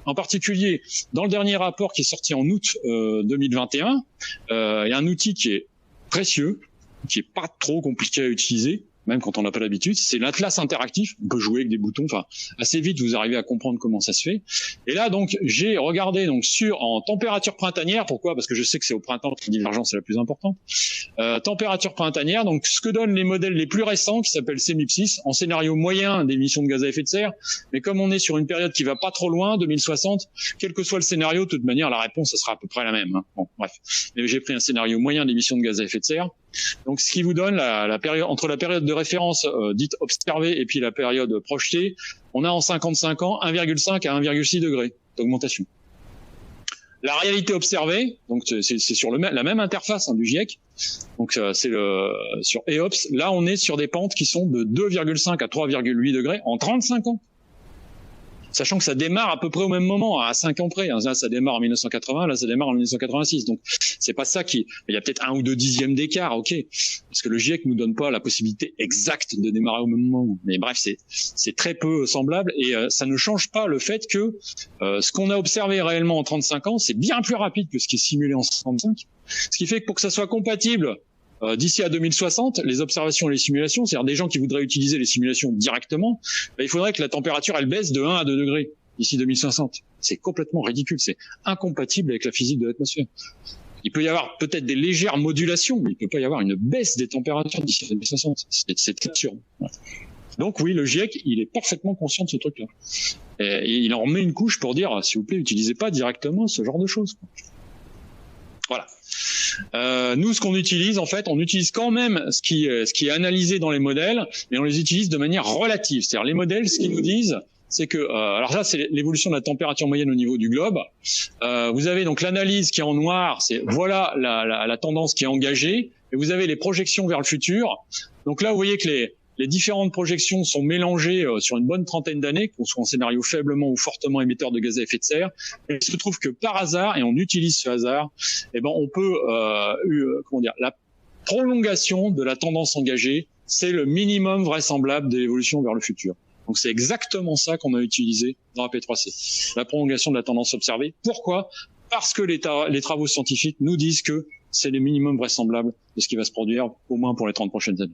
En particulier, dans le dernier rapport qui est sorti en août 2021, il y a un outil qui est précieux, qui est pas trop compliqué à utiliser, même quand on n'a pas l'habitude, c'est l'Atlas interactif. On peut jouer avec des boutons, enfin assez vite vous arrivez à comprendre comment ça se fait. Et là donc j'ai regardé donc en température printanière. Pourquoi ? Parce que je sais que c'est au printemps que la divergence est la plus importante. Température printanière, donc ce que donnent les modèles les plus récents qui s'appellent CMIP6 en scénario moyen d'émissions de gaz à effet de serre. Mais comme on est sur une période qui va pas trop loin, 2060, quel que soit le scénario, de toute manière la réponse ça sera à peu près la même. Hein. Bon, bref. Mais j'ai pris un scénario moyen d'émissions de gaz à effet de serre. Donc, ce qui vous donne la période entre la période de référence dite observée et puis la période projetée, on a en 55 ans 1,5 à 1,6 degrés d'augmentation. La réalité observée, donc c'est sur la même interface du GIEC. Donc c'est sur EOPS. Là, on est sur des pentes qui sont de 2,5 à 3,8 degrés en 35 ans. Sachant que ça démarre à peu près au même moment, à 5 ans près. Là, ça démarre en 1980, là, ça démarre en 1986. Donc, c'est pas ça il y a peut-être 1 ou 2 dixièmes d'écart, ok. Parce que le GIEC nous donne pas la possibilité exacte de démarrer au même moment. Mais bref, c'est très peu semblable et ça ne change pas le fait que ce qu'on a observé réellement en 35 ans, c'est bien plus rapide que ce qui est simulé en 65. Ce qui fait que pour que ça soit compatible d'ici à 2060, les observations et les simulations, c'est-à-dire des gens qui voudraient utiliser les simulations directement, il faudrait que la température elle baisse de 1 à 2 degrés d'ici 2060. C'est complètement ridicule, c'est incompatible avec la physique de l'atmosphère. Il peut y avoir peut-être des légères modulations, mais il peut pas y avoir une baisse des températures d'ici 2060. C'est absurde. Donc oui, le GIEC, il est parfaitement conscient de ce truc-là. Et il en remet une couche pour dire, s'il vous plaît, utilisez pas directement ce genre de choses. Voilà. Nous, ce qu'on utilise, en fait, on utilise quand même ce qui est analysé dans les modèles, mais on les utilise de manière relative. C'est-à-dire les modèles, ce qu'ils nous disent, c'est que, alors là, c'est l'évolution de la température moyenne au niveau du globe. Vous avez donc l'analyse qui est en noir, c'est voilà la tendance qui est engagée, et vous avez les projections vers le futur. Donc là, vous voyez que les différentes projections sont mélangées sur une bonne trentaine d'années, qu'on soit en scénario faiblement ou fortement émetteur de gaz à effet de serre. Et il se trouve que par hasard, et on utilise ce hasard, on peut, la prolongation de la tendance engagée, c'est le minimum vraisemblable de l'évolution vers le futur. Donc c'est exactement ça qu'on a utilisé dans la P3C, la prolongation de la tendance observée. Pourquoi ? Parce que les travaux scientifiques nous disent que c'est le minimum vraisemblable de ce qui va se produire au moins pour les 30 prochaines années.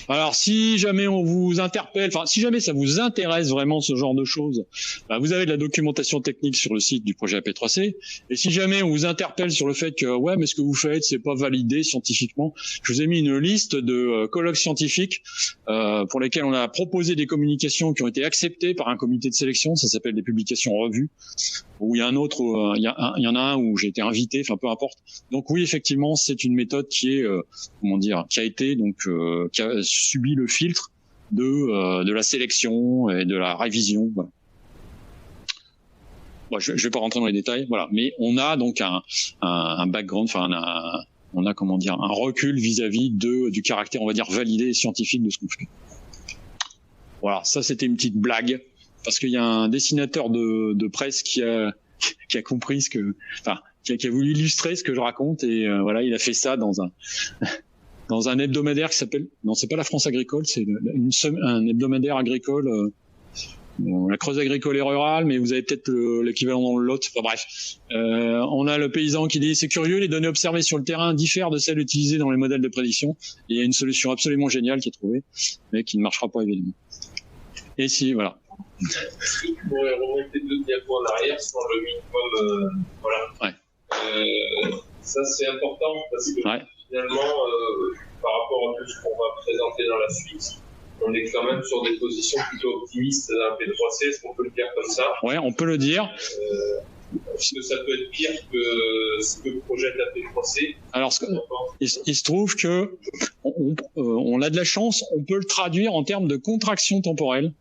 Alors, si jamais on vous interpelle, enfin, si jamais ça vous intéresse vraiment ce genre de choses, bah, vous avez de la documentation technique sur le site du projet AP3C. Et si jamais on vous interpelle sur le fait que, ouais, mais ce que vous faites, c'est pas validé scientifiquement, je vous ai mis une liste de colloques scientifiques pour lesquels on a proposé des communications qui ont été acceptées par un comité de sélection. Ça s'appelle des publications en revue. Ou il y a un autre, il y en a un où j'ai été invité, enfin peu importe. Donc oui, effectivement, c'est une méthode qui est, qui a été donc qui a subi le filtre de la sélection et de la révision. Voilà. Bon, je vais pas rentrer dans les détails, voilà. Mais on a donc un background, enfin on a un recul vis-à-vis du caractère, on va dire, validé et scientifique de ce qu'on fait. Voilà, ça c'était une petite blague. Parce qu'il y a un dessinateur de presse qui a compris qui a voulu illustrer ce que je raconte et voilà, il a fait ça dans un hebdomadaire qui s'appelle, non, c'est pas la France agricole, c'est un hebdomadaire agricole, la Creuse agricole et rurale, mais vous avez peut-être l'équivalent dans le Lot. Enfin bref, on a le paysan qui dit c'est curieux, les données observées sur le terrain diffèrent de celles utilisées dans les modèles de prédiction. Et il y a une solution absolument géniale qui est trouvée, mais qui ne marchera pas évidemment. Et si, voilà. Est-ce que tu pourrais remonter 2 diapos en arrière sur le minimum voilà. Ouais. Ça, c'est important parce que finalement, par rapport à tout ce qu'on va présenter dans la suite, on est quand même sur des positions plutôt optimistes dans la P3C. Est-ce qu'on peut le dire comme ça? Ouais, on peut le dire. Est-ce que ça peut être pire que ce que projette la P3C? Alors, il se trouve que on a de la chance, on peut le traduire en termes de contraction temporelle.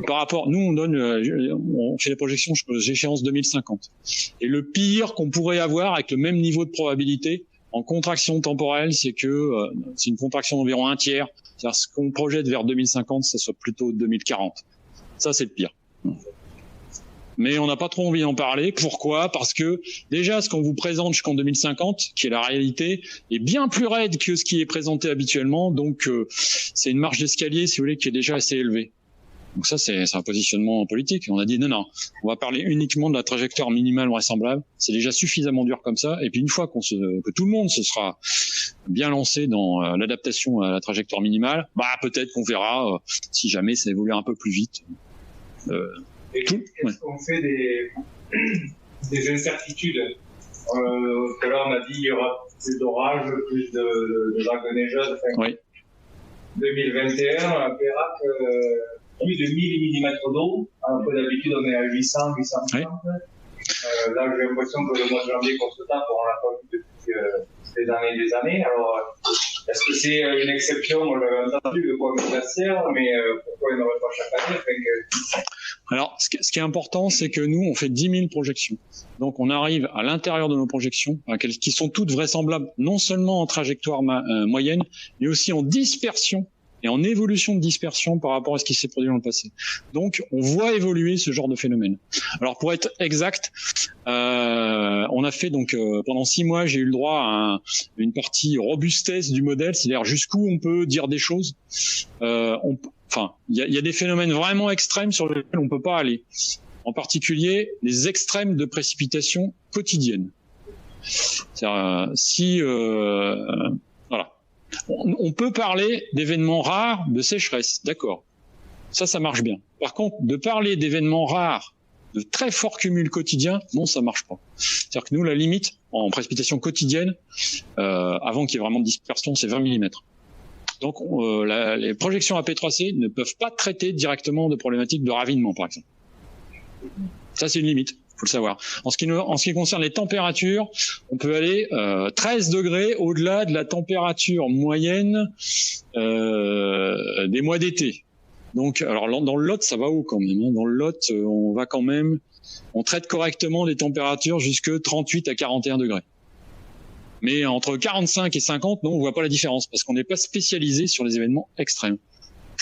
Par rapport, nous, on fait les projections jusqu'aux échéances 2050. Et le pire qu'on pourrait avoir avec le même niveau de probabilité en contraction temporelle, c'est que c'est une contraction d'environ 1/3. C'est-à-dire ce qu'on projette vers 2050, ça soit plutôt 2040. Ça, c'est le pire. Mais on n'a pas trop envie d'en parler. Pourquoi? Parce que déjà, ce qu'on vous présente jusqu'en 2050, qui est la réalité, est bien plus raide que ce qui est présenté habituellement. Donc, c'est une marge d'escalier, si vous voulez, qui est déjà assez élevée. Donc ça, c'est un positionnement politique. On a dit non, on va parler uniquement de la trajectoire minimale vraisemblable. C'est déjà suffisamment dur comme ça. Et puis une fois que tout le monde se sera bien lancé dans l'adaptation à la trajectoire minimale, bah peut-être qu'on verra si jamais ça évolue un peu plus vite. Est-ce qu'on fait des incertitudes tout à l'heure, on a dit qu'il y aura plus d'orages, plus de vagues neigeuses. Oui. 2021, on verra que plus de 1000 mm d'eau. Alors que d'habitude, on est à 800, 850. Oui. Là, j'ai l'impression que le mois de janvier qu'on se tape, on l'a pas vu depuis des années. Alors, est-ce que c'est une exception? On l'avait entendu, le point glaciaire, mais pourquoi il n'y en aurait pas chaque année? Alors, ce qui est important, c'est que nous, on fait 10 000 projections. Donc, on arrive à l'intérieur de nos projections, qui sont toutes vraisemblables, non seulement en trajectoire moyenne, mais aussi en dispersion et en évolution de dispersion par rapport à ce qui s'est produit dans le passé. Donc, on voit évoluer ce genre de phénomène. Alors, pour être exact, on a fait donc pendant 6 mois, j'ai eu le droit à une partie robustesse du modèle, c'est-à-dire jusqu'où on peut dire des choses. Enfin, il y a des phénomènes vraiment extrêmes sur lesquels on peut pas aller. En particulier, les extrêmes de précipitation quotidienne. C'est-à-dire, voilà. On peut parler d'événements rares de sécheresse, d'accord. Ça marche bien. Par contre, de parler d'événements rares, de très forts cumuls quotidiens, non, ça marche pas. C'est-à-dire que nous, la limite en précipitation quotidienne, avant qu'il y ait vraiment de dispersion, c'est 20 mm. Donc, les projections AP3C ne peuvent pas traiter directement de problématiques de ravinement, par exemple. Ça, c'est une limite, faut le savoir. En ce qui concerne les températures, on peut aller 13 degrés au-delà de la température moyenne des mois d'été. Donc, alors dans le Lot, ça va haut quand même. Hein. Dans le Lot, on traite correctement les températures jusque 38 à 41 degrés. Mais entre 45 et 50, non, on voit pas la différence parce qu'on n'est pas spécialisé sur les événements extrêmes.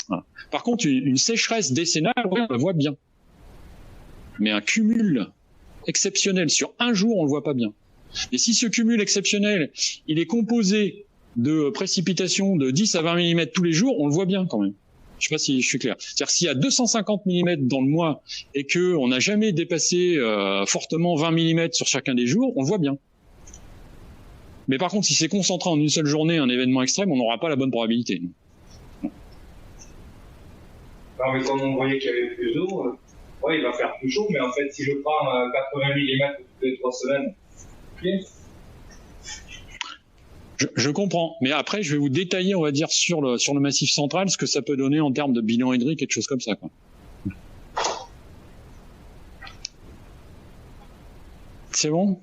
Voilà. Par contre, une sécheresse décennale, on la voit bien. Mais un cumul exceptionnel sur un jour, on le voit pas bien. Et si ce cumul exceptionnel, il est composé de précipitations de 10 à 20 mm tous les jours, on le voit bien quand même. Je sais pas si je suis clair. C'est-à-dire s'il y a 250 mm dans le mois et que on n'a jamais dépassé fortement 20 mm sur chacun des jours, on le voit bien. Mais par contre, si c'est concentré en une seule journée, un événement extrême, on n'aura pas la bonne probabilité. Non, mais comme on voyait qu'il y avait plus d'eau, ouais, il va faire plus chaud, mais en fait, si je prends 80 mm toutes les 3 semaines, okay. Je comprends, mais après, je vais vous détailler, on va dire, sur le massif central, ce que ça peut donner en termes de bilan hydrique et de choses comme ça, quoi. C'est bon ?